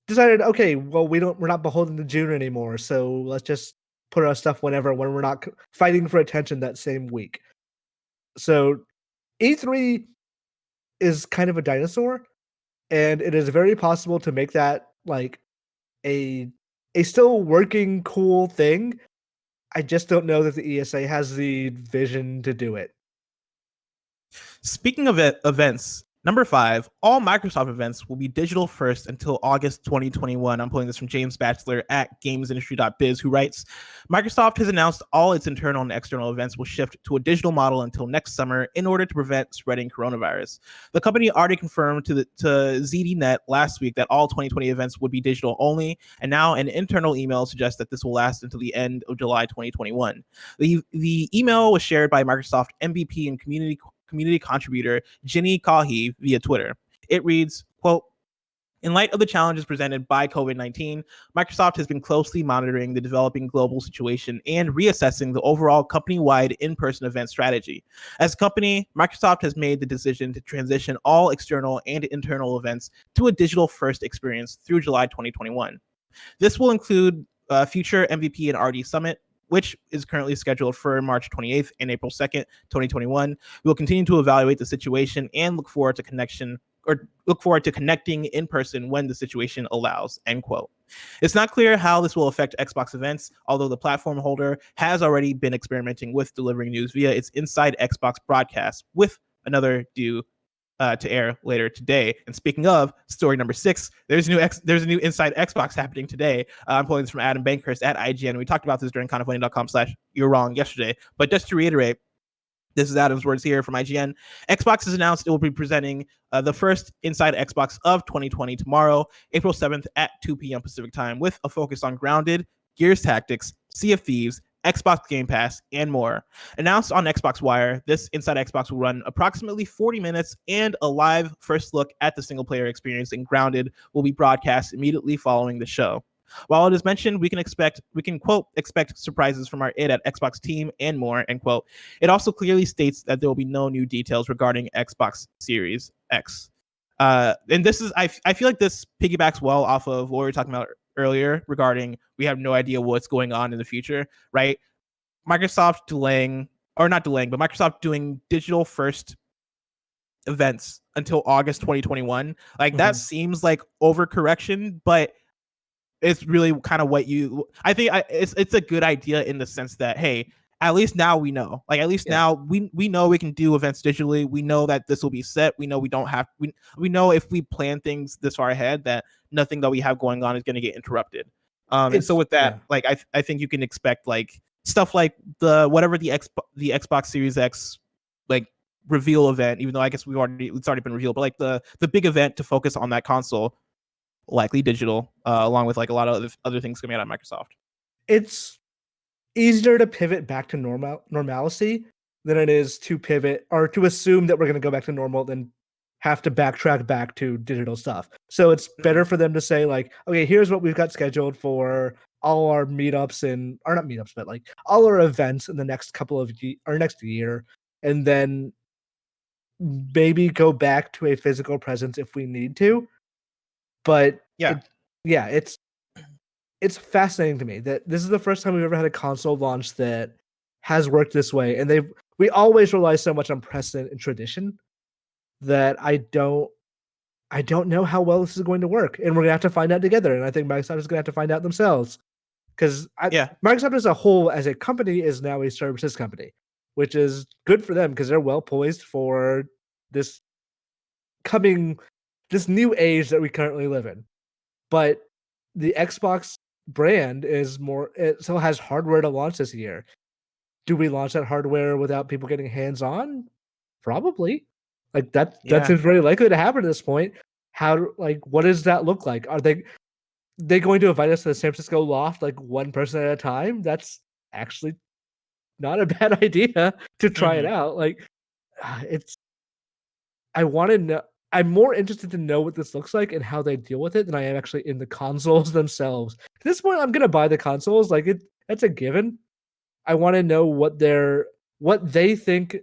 decided, okay, well, we're not beholden to June anymore, so let's just put our stuff when we're not fighting for attention that same week. So E3 is kind of a dinosaur, and it is very possible to make that like a still working cool thing. I just don't know that the ESA has the vision to do it. Speaking of events, number 5, all Microsoft events will be digital first until August 2021. I'm pulling this from James Batchelor at gamesindustry.biz, who writes, Microsoft has announced all its internal and external events will shift to a digital model until next summer in order to prevent spreading coronavirus. The company already confirmed to ZDNet last week that all 2020 events would be digital only, and now an internal email suggests that this will last until the end of July 2021. The email was shared by Microsoft MVP and community contributor Ginny Kahi via Twitter. It reads, quote, in light of the challenges presented by COVID-19, Microsoft has been closely monitoring the developing global situation and reassessing the overall company-wide in-person event strategy. As a company, Microsoft has made the decision to transition all external and internal events to a digital-first experience through July 2021. This will include future MVP and RD Summit, which is currently scheduled for March 28th and April 2nd, 2021. We will continue to evaluate the situation and look forward to connecting in person when the situation allows, end quote. It's not clear how this will affect Xbox events, although the platform holder has already been experimenting with delivering news via its Inside Xbox broadcast, with another due to air later today. And speaking of story number 6, there's a new Inside Xbox happening today. I'm pulling this from Adam Bankhurst at IGN. We talked about this during kindafunny.com/you're wrong yesterday, but just to reiterate, this is Adam's words here from IGN. Xbox has announced it will be presenting the first Inside Xbox of 2020 tomorrow, April 7th at 2 p.m. Pacific time, with a focus on Grounded, Gears Tactics, Sea of Thieves, Xbox Game Pass, and more. Announced on Xbox Wire, this Inside Xbox will run approximately 40 minutes, and a live first look at the single-player experience in Grounded will be broadcast immediately following the show. While it is mentioned, we can quote, expect surprises from our id at Xbox team and more, end quote. It also clearly states that there will be no new details regarding Xbox Series X. And this is, I feel like this piggybacks well off of what we were talking about earlier regarding we have no idea what's going on in the future, right? Microsoft Microsoft doing digital first events until August 2021. Like that seems like overcorrection, but it's really kind of I think it's a good idea in the sense that, hey, at least now we know. Like at least now we know we can do events digitally. We know that this will be set. We know we don't have we know if we plan things this far ahead that nothing that we have going on is going to get interrupted. And so with that, like I think you can expect like stuff like the Xbox Series X like reveal event, even though I guess it's already been revealed, but like the big event to focus on that console, likely digital, along with like a lot of other things coming out of Microsoft. It's easier to pivot back to normalcy than it is to pivot or to assume that we're going to go back to normal, then have to backtrack back to digital stuff. So it's better for them to say like, okay, here's what we've got scheduled for all our meetups or not meetups, but like all our events in the next next year, and then maybe go back to a physical presence if we need to. But it's fascinating to me that this is the first time we've ever had a console launch that has worked this way, and we always rely so much on precedent and tradition that I don't know how well this is going to work, and we're gonna have to find out together. And I think Microsoft is gonna have to find out themselves, because Microsoft as a whole, as a company, is now a services company, which is good for them because they're well poised for this new age that we currently live in. But the Xbox brand it still has hardware to launch this year. do we launch that hardware without people getting hands on? Probably. Like that Yeah. seems very likely to happen at this point. What does that look like? Are they going to invite us to the San Francisco loft like one person at a time? That's actually not a bad idea to try it out. Like I want to know. I'm more interested to know what this looks like and how they deal with it than I am actually in the consoles themselves. At this point, I'm gonna buy the consoles. Like that's a given. I want to know what they think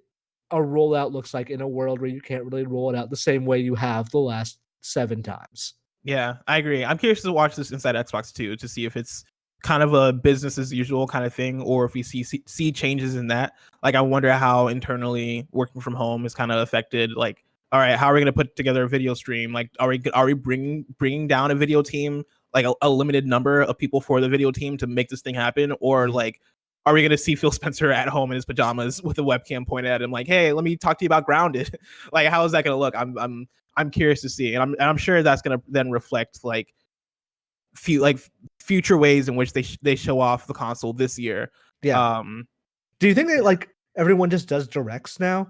a rollout looks like in a world where you can't really roll it out the same way you have the last 7 times. Yeah, I agree. I'm curious to watch this inside Xbox too, to see if it's kind of a business as usual kind of thing, or if we see changes in that. Like, I wonder how internally working from home is kind of affected. Like, all right, how are we going to put together a video stream? Like, are we bringing down a video team, like a limited number of people for the video team to make this thing happen, or like, are we going to see Phil Spencer at home in his pajamas with a webcam pointed at him, like, hey, let me talk to you about Grounded? Like, how is that going to look? I'm curious to see, and I'm sure that's going to then reflect like future ways in which they show off the console this year. Yeah. Do you think that like everyone just does directs now?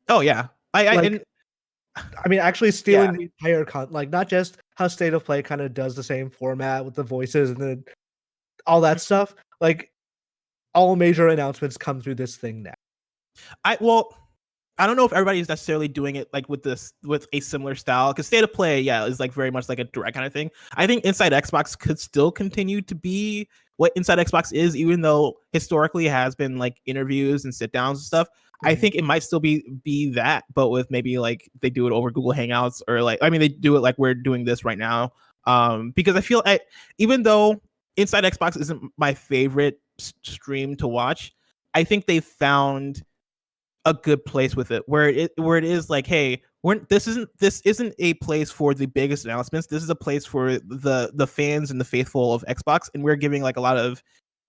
Oh yeah, I mean, actually stealing the entire like not just how State of Play kind of does the same format with the voices and then all that stuff. Like all major announcements come through this thing now. I don't know if everybody's necessarily doing it like with a similar style, because State of Play, is like very much like a direct kind of thing. I think Inside Xbox could still continue to be what Inside Xbox is, even though historically it has been like interviews and sit downs and stuff. I think it might still be that, but with maybe like they do it over Google Hangouts, or like, I mean, they do it like we're doing this right now. Because I feel even though Inside Xbox isn't my favorite stream to watch, I think they found a good place with it, where it is like, hey, this isn't a place for the biggest announcements. This is a place for the fans and the faithful of Xbox, and we're giving like a lot of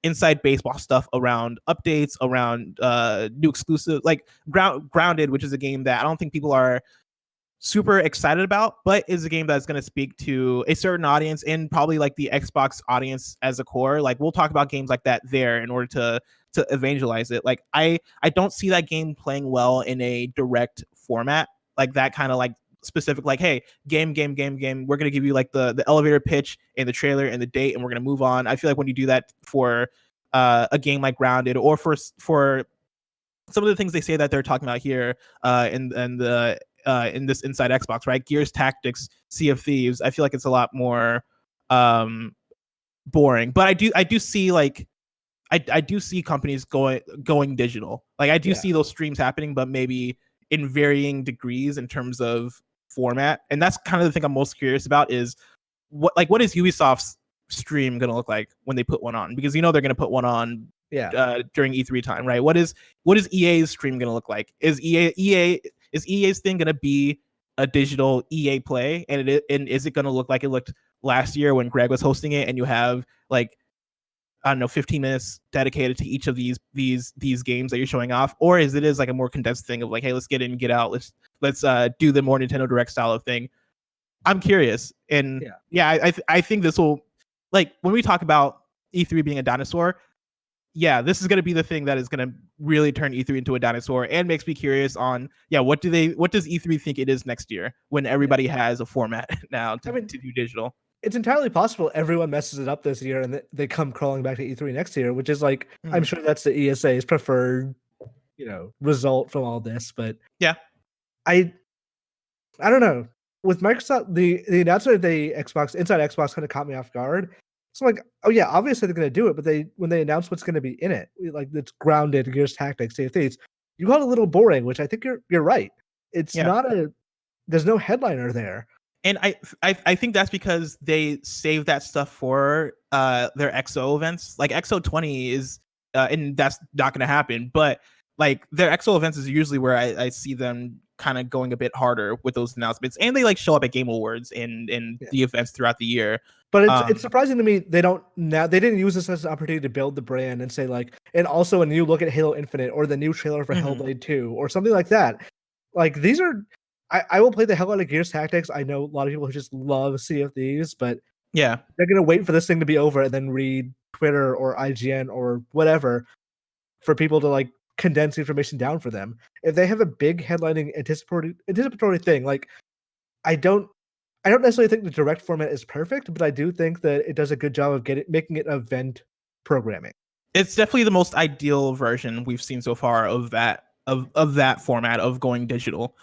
inside baseball stuff around updates, around new exclusive, like Grounded, which is a game that I don't think people are super excited about, but is a game that's going to speak to a certain audience, and probably like the Xbox audience as a core. Like, we'll talk about games like that there in order to evangelize it. Like, I don't see that game playing well in a direct format, like that kind of like specific, like, hey, game, we're going to give you like the elevator pitch and the trailer and the date, and we're going to move on. I feel like when you do that for a game like Grounded, or for some of the things they say that they're talking about here in this Inside Xbox, right? Gears Tactics, Sea of Thieves, I feel like it's a lot more boring. But I do see like I do see companies going digital. Like, I do see those streams happening, but maybe in varying degrees in terms of format. And that's kind of the thing I'm most curious about, is what is Ubisoft's stream going to look like when they put one on? Because they're going to put one on during E3 time, right? What is EA's stream going to look like? Is EA's thing going to be a digital EA Play, and is it going to look like it looked last year when Greg was hosting it, and you have like, I don't know, 15 minutes dedicated to each of these games that you're showing off? Or is like a more condensed thing of like, hey, let's get in, get out, let's do the more Nintendo Direct style of thing? I'm curious. And I think this will, like, when we talk about E3 being a dinosaur, this is going to be the thing that is going to really turn E3 into a dinosaur, and makes me curious on what does E3 think it is next year, when everybody has a format now to do digital? It's entirely possible everyone messes it up this year and they come crawling back to E3 next year, which is like, I'm sure that's the ESA's preferred, result from all this. But I don't know. With Microsoft, the announcement of the Inside Xbox kind of caught me off guard. So I'm like, oh yeah, obviously they're going to do it, but when they announce what's going to be in it, like it's Grounded, Gears Tactics, Sea of Thieves, you got a little boring, which I think you're right. It's not there's no headliner there. And I think that's because they save that stuff for their XO events. Like, XO 20 is, and that's not going to happen. But like, their XO events is usually where I see them kind of going a bit harder with those announcements, and they like show up at Game Awards and the events throughout the year. But it's surprising to me they didn't use this as an opportunity to build the brand and say like, and also a new look at Halo Infinite, or the new trailer for Hellblade 2, or something like that. Like, these are. I will play the hell out of Gears Tactics. I know a lot of people who just love Sea of Thieves, but they're gonna wait for this thing to be over and then read Twitter or IGN or whatever for people to like condense information down for them. If they have a big headlining anticipatory thing, like I don't necessarily think the direct format is perfect, but I do think that it does a good job of making it event programming. It's definitely the most ideal version we've seen so far of that format of going digital.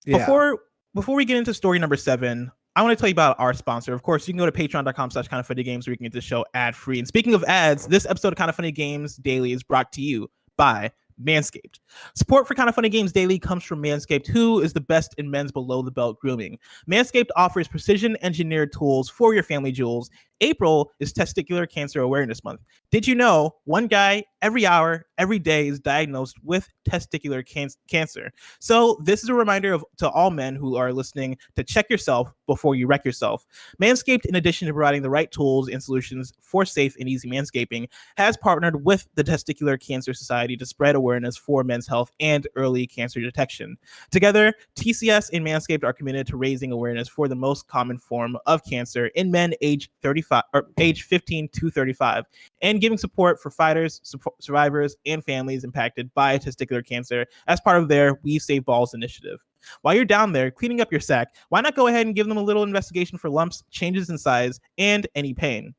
Yeah. Before we get into story number 7, I want to tell you about our sponsor. Of course, you can go to patreon.com/kindoffunnygames where you can get this show ad-free. And speaking of ads, this episode of Kind of Funny Games Daily is brought to you by Manscaped. Support for Kind of Funny Games Daily comes from Manscaped, who is the best in men's below-the-belt grooming. Manscaped offers precision-engineered tools for your family jewels. April is Testicular Cancer Awareness Month. Did you know one guy every hour, every day is diagnosed with testicular cancer? So this is a reminder to all men who are listening to check yourself before you wreck yourself. Manscaped, in addition to providing the right tools and solutions for safe and easy manscaping, has partnered with the Testicular Cancer Society to spread awareness for men's health and early cancer detection. Together, TCS and Manscaped are committed to raising awareness for the most common form of cancer in men age 15 to 35, and giving support for fighters, survivors, and families impacted by testicular cancer as part of their We Save Balls initiative. While you're down there cleaning up your sack, why not go ahead and give them a little investigation for lumps, changes in size, and any pain?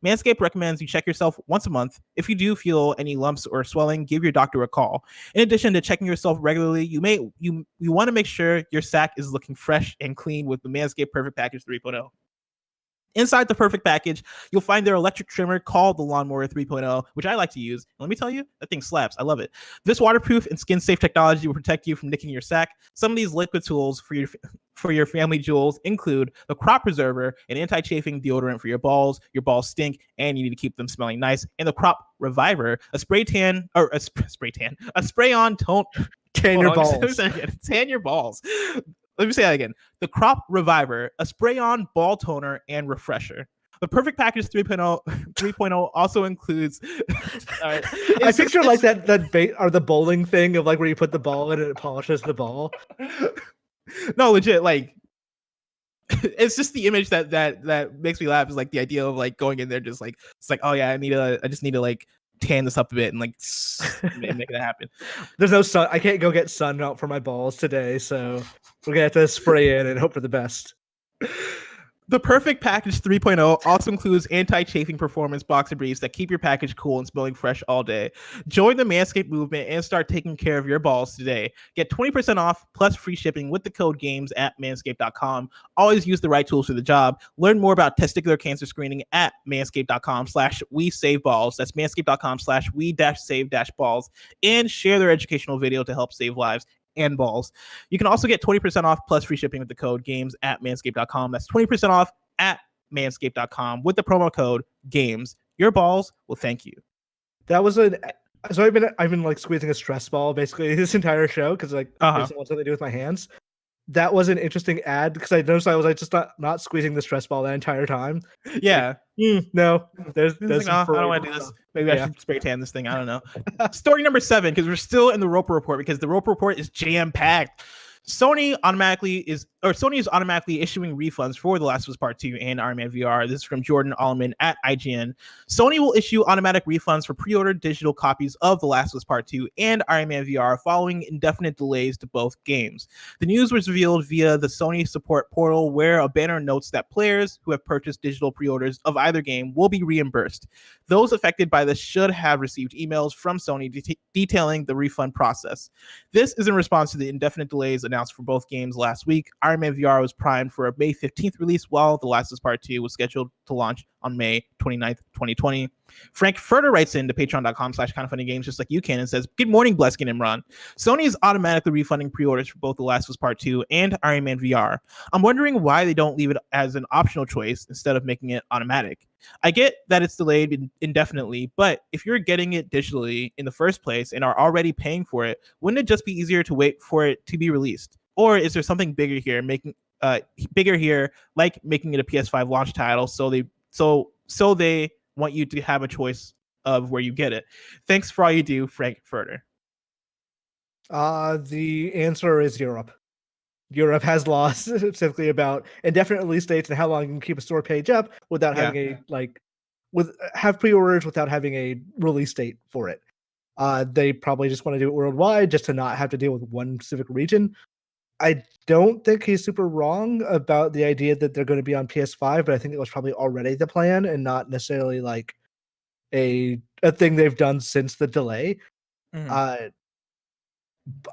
Manscaped recommends you check yourself once a month. If you do feel any lumps or swelling, give your doctor a call. In addition to checking yourself regularly, you want to make sure your sack is looking fresh and clean with the Manscaped Perfect Package 3.0. Inside the Perfect Package, you'll find their electric trimmer called the Lawnmower 3.0, which I like to use. Let me tell you, that thing slaps. I love it. This waterproof and skin-safe technology will protect you from nicking your sack. Some of these liquid tools for your family jewels include the Crop Preserver, an anti-chafing deodorant for your balls. Your balls stink, and you need to keep them smelling nice. And the Crop Reviver, a spray-on tone. Tan your balls. Tan your balls. Let me say that again. The Crop Reviver, a spray-on ball toner and refresher. The Perfect Package 3.0 also includes. I picture like that or the bowling thing of like where you put the ball in and it polishes the ball. No, legit. Like, it's just the image that makes me laugh. Is like the idea of like going in there, just like it's like, oh yeah, I just need to like tan this up a bit and like make that happen. There's no sun. I can't go get sun out for my balls today, so we're gonna have to spray in and hope for the best. The Perfect Package 3.0 also includes anti-chafing performance boxer briefs that keep your package cool and smelling fresh all day. Join the Manscaped movement and start taking care of your balls today. Get 20% off plus free shipping with the code GAMES at manscaped.com. Always use the right tools for the job. Learn more about testicular cancer screening at manscaped.com/we-save-balls. That's manscaped.com/we-save-balls. And share their educational video to help save lives and balls. You can also get 20% off plus free shipping with the code GAMES at manscaped.com. That's 20% off at manscaped.com with the promo code GAMES. Your balls will thank you. That was so I've been like squeezing a stress ball basically this entire show because like there's so much that I do with my hands. That was an interesting ad because I noticed I was like just not squeezing the stress ball that entire time. Yeah. Like, no, there's like, I don't want to do this. Maybe I should spray tan this thing. I don't know. Story number 7, because we're still in the Roper Report, because the Roper Report is jam-packed. Sony is automatically issuing refunds for The Last of Us Part 2 and Iron Man VR. This is from Jordan Oloman at IGN. Sony will issue automatic refunds for pre-ordered digital copies of The Last of Us Part 2 and Iron Man VR following indefinite delays to both games. The news was revealed via the Sony support portal, where a banner notes that players who have purchased digital pre-orders of either game will be reimbursed. Those affected by this should have received emails from Sony detailing the refund process. This is in response to the indefinite delays announced for both games last week. Iron Man VR was primed for a May 15th release, while The Last of Us Part 2 was scheduled to launch on May 29th, 2020. Frankfurter writes into patreon.com/kindoffunnygames just like you can and says, "Good morning, Bleskin and Imran. Sony is automatically refunding pre-orders for both The Last of Us Part 2 and Iron Man VR. I'm wondering why they don't leave it as an optional choice instead of making it automatic. I get that it's delayed indefinitely, but if you're getting it digitally in the first place and are already paying for it, wouldn't it just be easier to wait for it to be released? Or is there something bigger here, like making it a PS5 launch title, so they want you to have a choice of where you get it? Thanks for all you do, Frankfurter." The answer is Europe. Europe has laws specifically about indefinite release dates and how long you can keep a store page up without having have pre-orders without having a release date for it. They probably just want to do it worldwide just to not have to deal with one specific region. I don't think he's super wrong about the idea that they're going to be on PS5, but I think it was probably already the plan and not necessarily like a thing they've done since the delay. Mhm.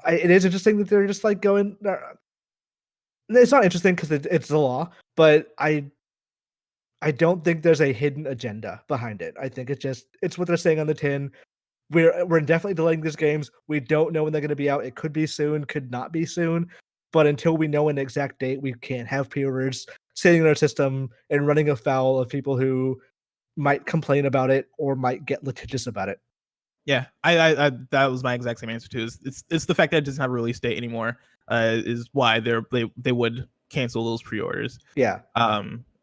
It is interesting that they're just like going. It's not interesting because it's the law, but I don't think there's a hidden agenda behind it. I think it's what they're saying on the tin. We're indefinitely delaying these games. We don't know when they're going to be out. It could be soon, could not be soon. But until we know an exact date, we can't have pre-orders sitting in our system and running afoul of people who might complain about it or might get litigious about it. Yeah, I that was my exact same answer too. It's the fact that it doesn't have a release date anymore. Is why they would cancel those pre-orders. Yeah.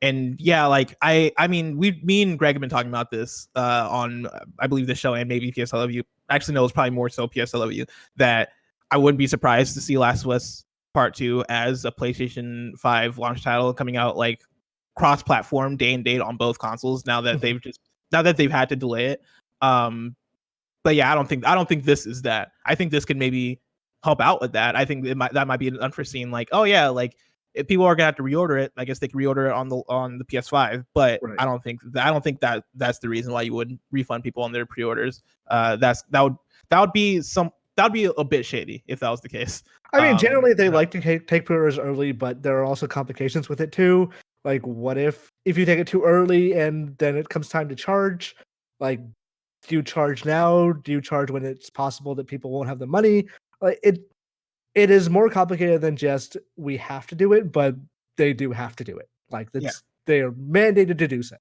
And yeah, like I mean, me and Greg have been talking about this on I believe the show and maybe PSLW. Actually, no, it's probably more so PSLW. That I wouldn't be surprised to see Last of Us Part 2 as a PlayStation 5 launch title coming out like cross-platform day and date on both consoles. Now that they've had to delay it. But yeah, I don't think this is that. I think this could maybe help out with that. I think that might be an unforeseen, like, oh yeah, like if people are gonna have to reorder it, I guess they can reorder it on the PS5. But Right. I don't think that that's the reason why you would refund people on their pre-orders. That would be a bit shady if that was the case. I mean, generally they you know. like to take pre-orders early, but there are also complications with it too. Like, what if you take it too early and then it comes time to charge? Like, do you charge now? Do you charge when it's possible that people won't have the money? Like, it is more complicated than just we have to do it, but they do have to do it. Like, they are mandated to do so.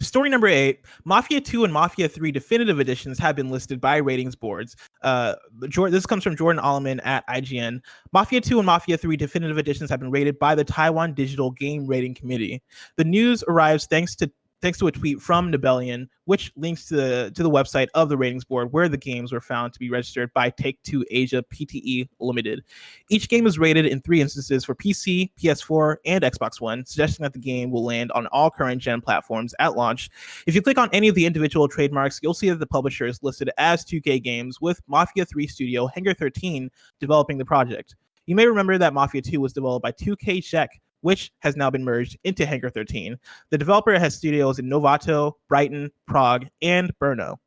Story number 8, Mafia 2 and Mafia 3 definitive editions have been listed by ratings boards. This comes from Jordan Oloman at IGN. Mafia 2 and Mafia 3 definitive editions have been rated by the Taiwan Digital Game Rating Committee. The news arrives thanks to a tweet from Nibellion, which links to the website of the ratings board where the games were found to be registered by Take-Two Asia Pte. Limited. Each game is rated in 3 instances for PC, PS4, and Xbox One, suggesting that the game will land on all current gen platforms at launch. If you click on any of the individual trademarks, you'll see that the publisher is listed as 2K Games, with Mafia 3 studio Hangar 13 developing the project. You may remember that Mafia 2 was developed by 2K Czech, which has now been merged into Hangar 13. The developer has studios in Novato, Brighton, Prague, and Brno.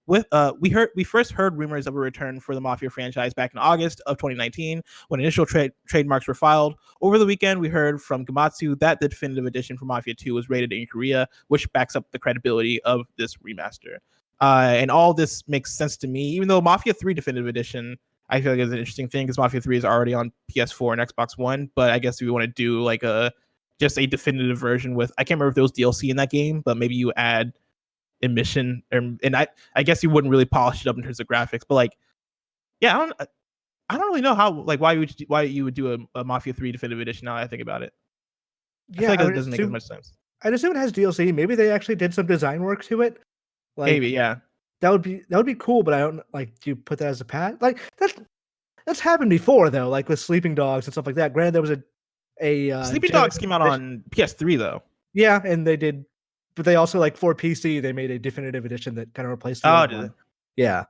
We first heard rumors of a return for the Mafia franchise back in August of 2019 when initial trademarks were filed. Over the weekend, we heard from Gamatsu that the definitive edition for Mafia 2 was rated in Korea, which backs up the credibility of this remaster. And all this makes sense to me, even though Mafia 3 definitive edition I feel like it's an interesting thing because Mafia 3 is already on PS4 and Xbox One, but I guess if we want to do like just a definitive version with, I can't remember if there was DLC in that game, but maybe you add emission, and I guess you wouldn't really polish it up in terms of graphics, but like, yeah, I don't really know how, like, why you would do a Mafia 3 definitive edition now that I think about it. I feel like it doesn't make as much sense. I'd assume it has DLC. Maybe they actually did some design work to it. Like, maybe, yeah. That would be cool, but I don't like. Do you put that as a patch? Like that's happened before though, like with Sleeping Dogs and stuff like that. Granted, there was a Sleeping Dogs came out on PS3 though. Yeah, and they did, but they also like for PC they made a definitive edition that kind of replaced the old one. Yeah,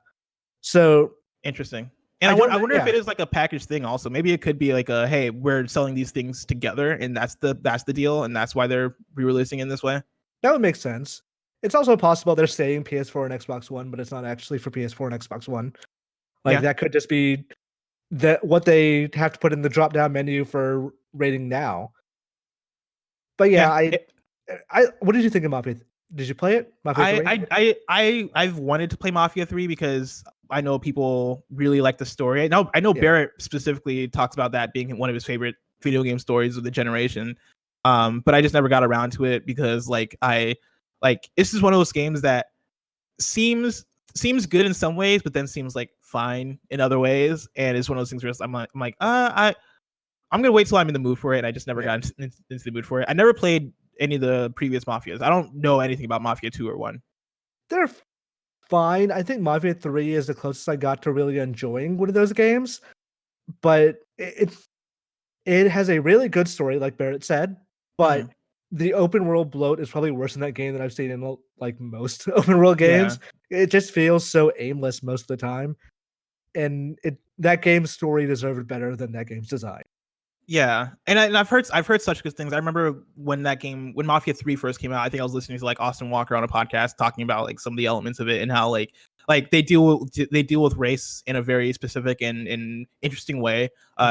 so interesting. And I wonder if it is like a package thing also. Maybe it could be like a, hey, we're selling these things together, and that's the deal, and that's why they're re-releasing in this way. That would make sense. It's also possible they're saying PS4 and Xbox One, but it's not actually for PS4 and Xbox One. Like that could just be that what they have to put in the drop-down menu for rating now. But yeah, what did you think of Mafia? Did you play it? Mafia 3? I've wanted to play Mafia 3 because I know people really like the story. I know Barrett specifically talks about that being one of his favorite video game stories of the generation. But I just never got around to it because this is one of those games that seems good in some ways, but then seems like fine in other ways. And it's one of those things where I'm gonna wait till I'm in the mood for it. And I just never got into the mood for it. I never played any of the previous Mafias. I don't know anything about Mafia 2 or 1. They're fine. I think Mafia 3 is the closest I got to really enjoying one of those games. But it has a really good story, like Barrett said, but the open world bloat is probably worse in that game than I've seen in like most open world games. It just feels so aimless most of the time, and that game's story deserved better than that game's design. Yeah, and I've heard such good things. I remember when Mafia 3 first came out, I think I was listening to like Austin Walker on a podcast talking about like some of the elements of it and how like they deal with race in a very specific and interesting way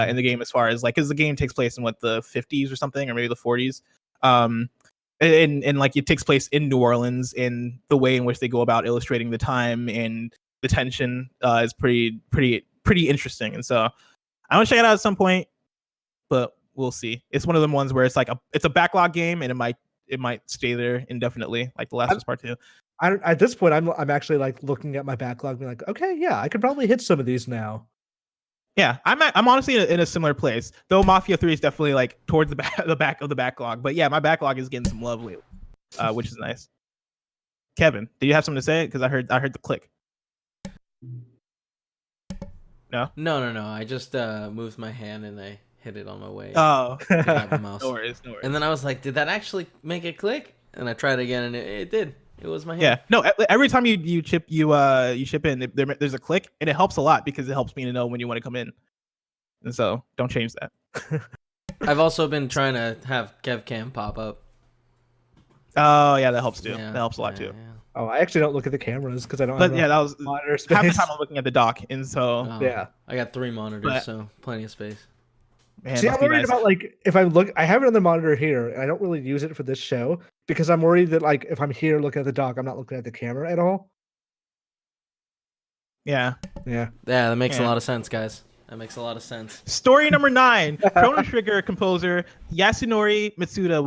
in the game, as far as like, because the game takes place in what, the 50s or something, or maybe the 40s, and like it takes place in New Orleans, and the way in which they go about illustrating the time and the tension is pretty interesting. And so I want to check it out at some point, but we'll see. It's one of them ones where it's like it's a backlog game, and it might stay there indefinitely, like The Last of Us Part 2. At this point, I'm actually like looking at my backlog, being like, okay, yeah, I could probably hit some of these now. Yeah, I'm honestly in a similar place, though. Mafia 3 is definitely like towards the back of the backlog, but yeah, my backlog is getting some love lately, which is nice. Kevin, do you have something to say? Because I heard the click. No. I just moved my hand and I hit it on my way. Oh, to grab the mouse. No worries. And then I was like, did that actually make it click? And I tried again, and it did. It was my hand. Yeah. No. Every time you chip in, there's a click, and it helps a lot because it helps me to know when you want to come in. And so don't change that. I've also been trying to have KevCam pop up. Oh yeah, that helps too. Yeah, that helps a lot too. Yeah. Oh, I actually don't look at the cameras because I don't. But yeah, that was monitor space. Half the time I'm looking at the dock, and so yeah, I got 3 monitors, so plenty of space. Man, see, I'm worried about like if I look. I have another monitor here, and I don't really use it for this show because I'm worried that like if I'm here looking at the dock, I'm not looking at the camera at all. Yeah. That makes a lot of sense, guys. That makes a lot of sense. Story number 9. Chrono Trigger composer Yasunori Mitsuda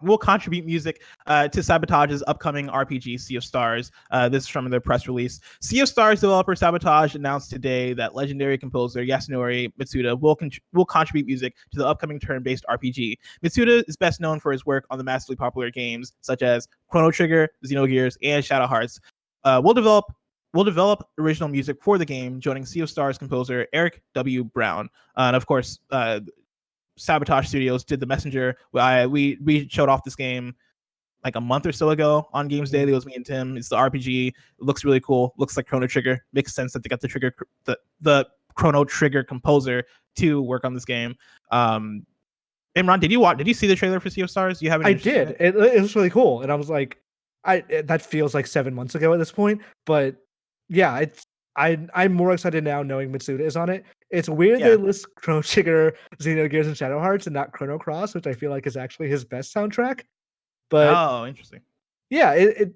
will contribute music to Sabotage's upcoming RPG, Sea of Stars. This is from their press release. Sea of Stars developer Sabotage announced today that legendary composer Yasunori Mitsuda will contribute music to the upcoming turn-based RPG. Mitsuda is best known for his work on the massively popular games such as Chrono Trigger, Xenogears, and Shadow Hearts. Will develop original music for the game, joining Sea of Stars composer Eric W. Brown. And of course, Sabotage Studios did The Messenger. We showed off this game like a month or so ago on Games Daily. It was me and Tim. It's the RPG. It looks really cool. Looks like Chrono Trigger. Makes sense that they got the Chrono Trigger composer to work on this game. Imran, did you see the trailer for Sea of Stars? Do you have any? I did. It was really cool, and I was like, that feels like 7 months ago at this point, but. Yeah, I'm more excited now knowing Mitsuda is on it. It's weird they list Chrono Trigger, Xenogears, and Shadow Hearts and not Chrono Cross, which I feel like is actually his best soundtrack. But interesting. Yeah, if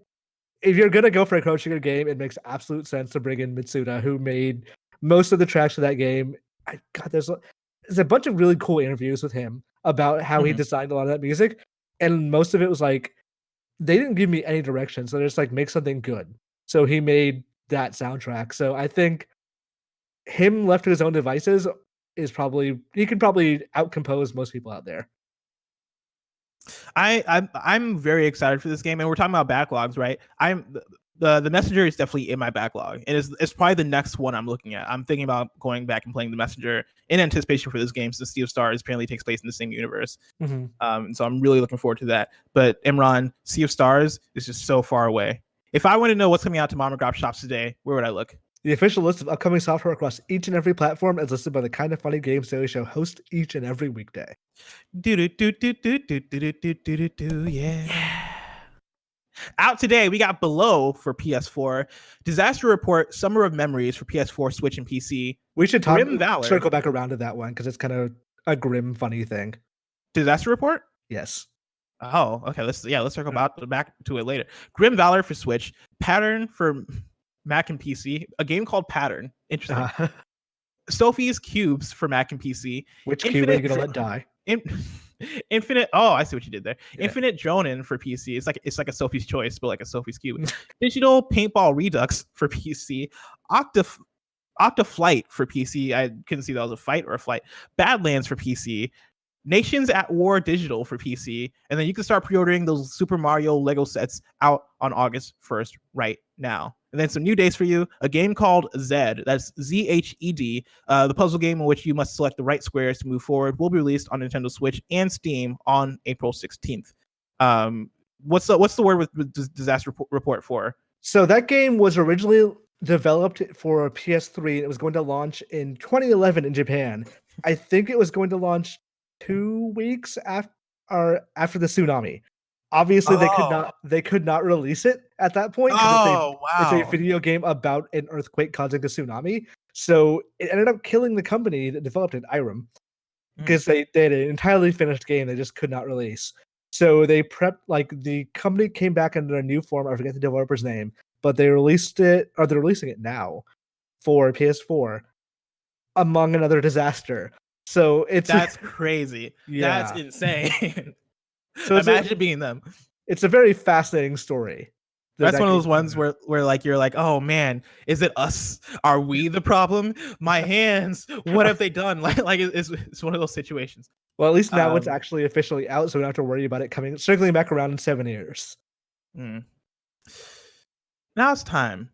you're gonna go for a Chrono Trigger game, it makes absolute sense to bring in Mitsuda, who made most of the tracks for that game. There's a bunch of really cool interviews with him about how he designed a lot of that music, and most of it was like they didn't give me any direction, so they're just like make something good. So he made that soundtrack. So I think him left to his own devices he can probably outcompose most people out there. I'm very excited for this game, and we're talking about backlogs, right? The Messenger is definitely in my backlog, and it's probably the next one I'm looking at. I'm thinking about going back and playing the Messenger in anticipation for this game, since Sea of Stars apparently takes place in the same universe. And so I'm really looking forward to that. But Imran, Sea of Stars is just so far away. If I want to know what's coming out to mom and pop shops today, where would I look? The official list of upcoming software across each and every platform is listed by the Kind of Funny Games Daily Show host each and every weekday. Yeah. Out today, we got Below for PS4, Disaster Report, Summer of Memories for PS4, Switch, and PC. We should circle back around to that one because it's kind of a grim, funny thing. Disaster Report? Yes. Oh, okay. Let's circle back to it later. Grim Valor for Switch, Pattern for Mac and PC, a game called Pattern. Interesting. Sophie's Cubes for Mac and PC. Which cube are you gonna let die? Infinite. Oh, I see what you did there. Yeah. Infinite Dronin for PC. It's like a Sophie's Choice, but like a Sophie's Cube. Digital Paintball Redux for PC. Octaflight for PC. I couldn't see that was a fight or a flight. Badlands for PC. Nations at War Digital for PC, and then you can start pre-ordering those Super Mario Lego sets out on August 1st right now. And then some new days for you, a game called Zed, that's Z-H-E-D, the puzzle game in which you must select the right squares to move forward, will be released on Nintendo Switch and Steam on April 16th. What's the word with disaster report for? So that game was originally developed for PS3 and it was going to launch in 2011 in Japan. I think it was going to launch 2 weeks after the tsunami. Obviously, they could not release it at that point because it's a video game about an earthquake causing a tsunami. So it ended up killing the company that developed it, Irem, because they had an entirely finished game they just could not release. So they prepped, like, the company came back under a new form. I forget the developer's name, but they released it, or they're releasing it now for PS4 among another disaster. So that's crazy. Yeah. That's insane. So imagine being them. It's a very fascinating story. That's one of those ones where like you're like, oh man, is it us? Are we the problem? My hands. What have they done? Like it's one of those situations. Well, at least now it's actually officially out, so we don't have to worry about it circling back around in 7 years. Now it's time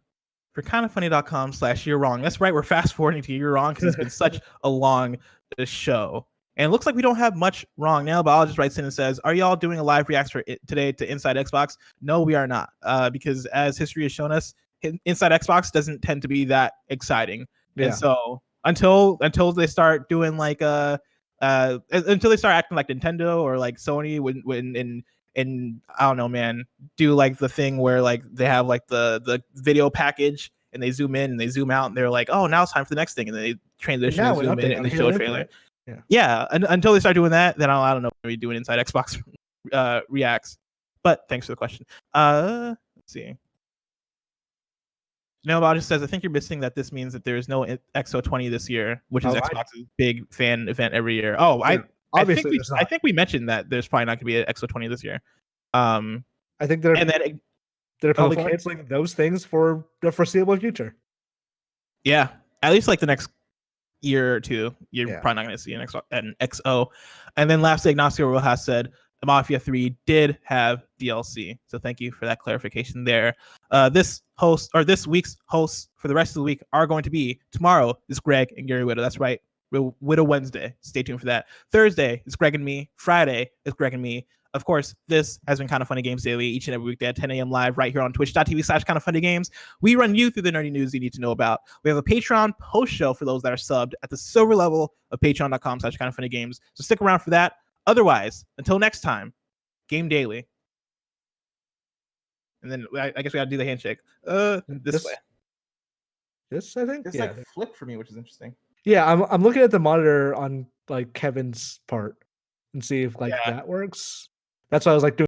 for kindoffunny.com/you're wrong. That's right, we're fast forwarding to You're Wrong because it's been such a long show. And it looks like we don't have much wrong. Nano Biologist writes in and says, are y'all doing a live reaction today to Inside Xbox? No, we are not. Because as history has shown us, Inside Xbox doesn't tend to be that exciting. Yeah. And so until they start doing like until they start acting like Nintendo or like Sony when I don't know, man, do like the thing where like they have like the video package and they zoom in and they zoom out and they're like, oh, now it's time for the next thing, and they transition and zoom in and they show a trailer. Yeah, until they start doing that, then I don't know what we do in Inside Xbox reacts. But thanks for the question. Let's see. Nano just says, I think you're missing that this means that there is no XO20 this year, which is Xbox's big fan event every year. Oh, I think we mentioned that there's probably not going to be an XO20 this year. I think they're probably canceling those things for the foreseeable future. Yeah, at least like the next year or two, you're probably not going to see an XO. And then lastly, Ignacio Rojas said Mafia 3 did have DLC. So thank you for that clarification there. This week's hosts for the rest of the week are going to be tomorrow is Greg and Gary Widow. That's right. Widow Wednesday. Stay tuned for that. Thursday is Greg and me. Friday is Greg and me. Of course, this has been Kind of Funny Games Daily each and every weekday at 10 a.m. live right here on twitch.tv/kindoffunnygames. We run you through the nerdy news you need to know about. We have a Patreon post show for those that are subbed at the silver level of patreon.com/kindoffunnygames. So stick around for that. Otherwise, until next time, Game Daily. And then I guess we got to do the handshake. This way. This, I think? It's like flipped for me, which is interesting. Yeah, I'm looking at the monitor on like Kevin's part and see if that works. That's why I was like doing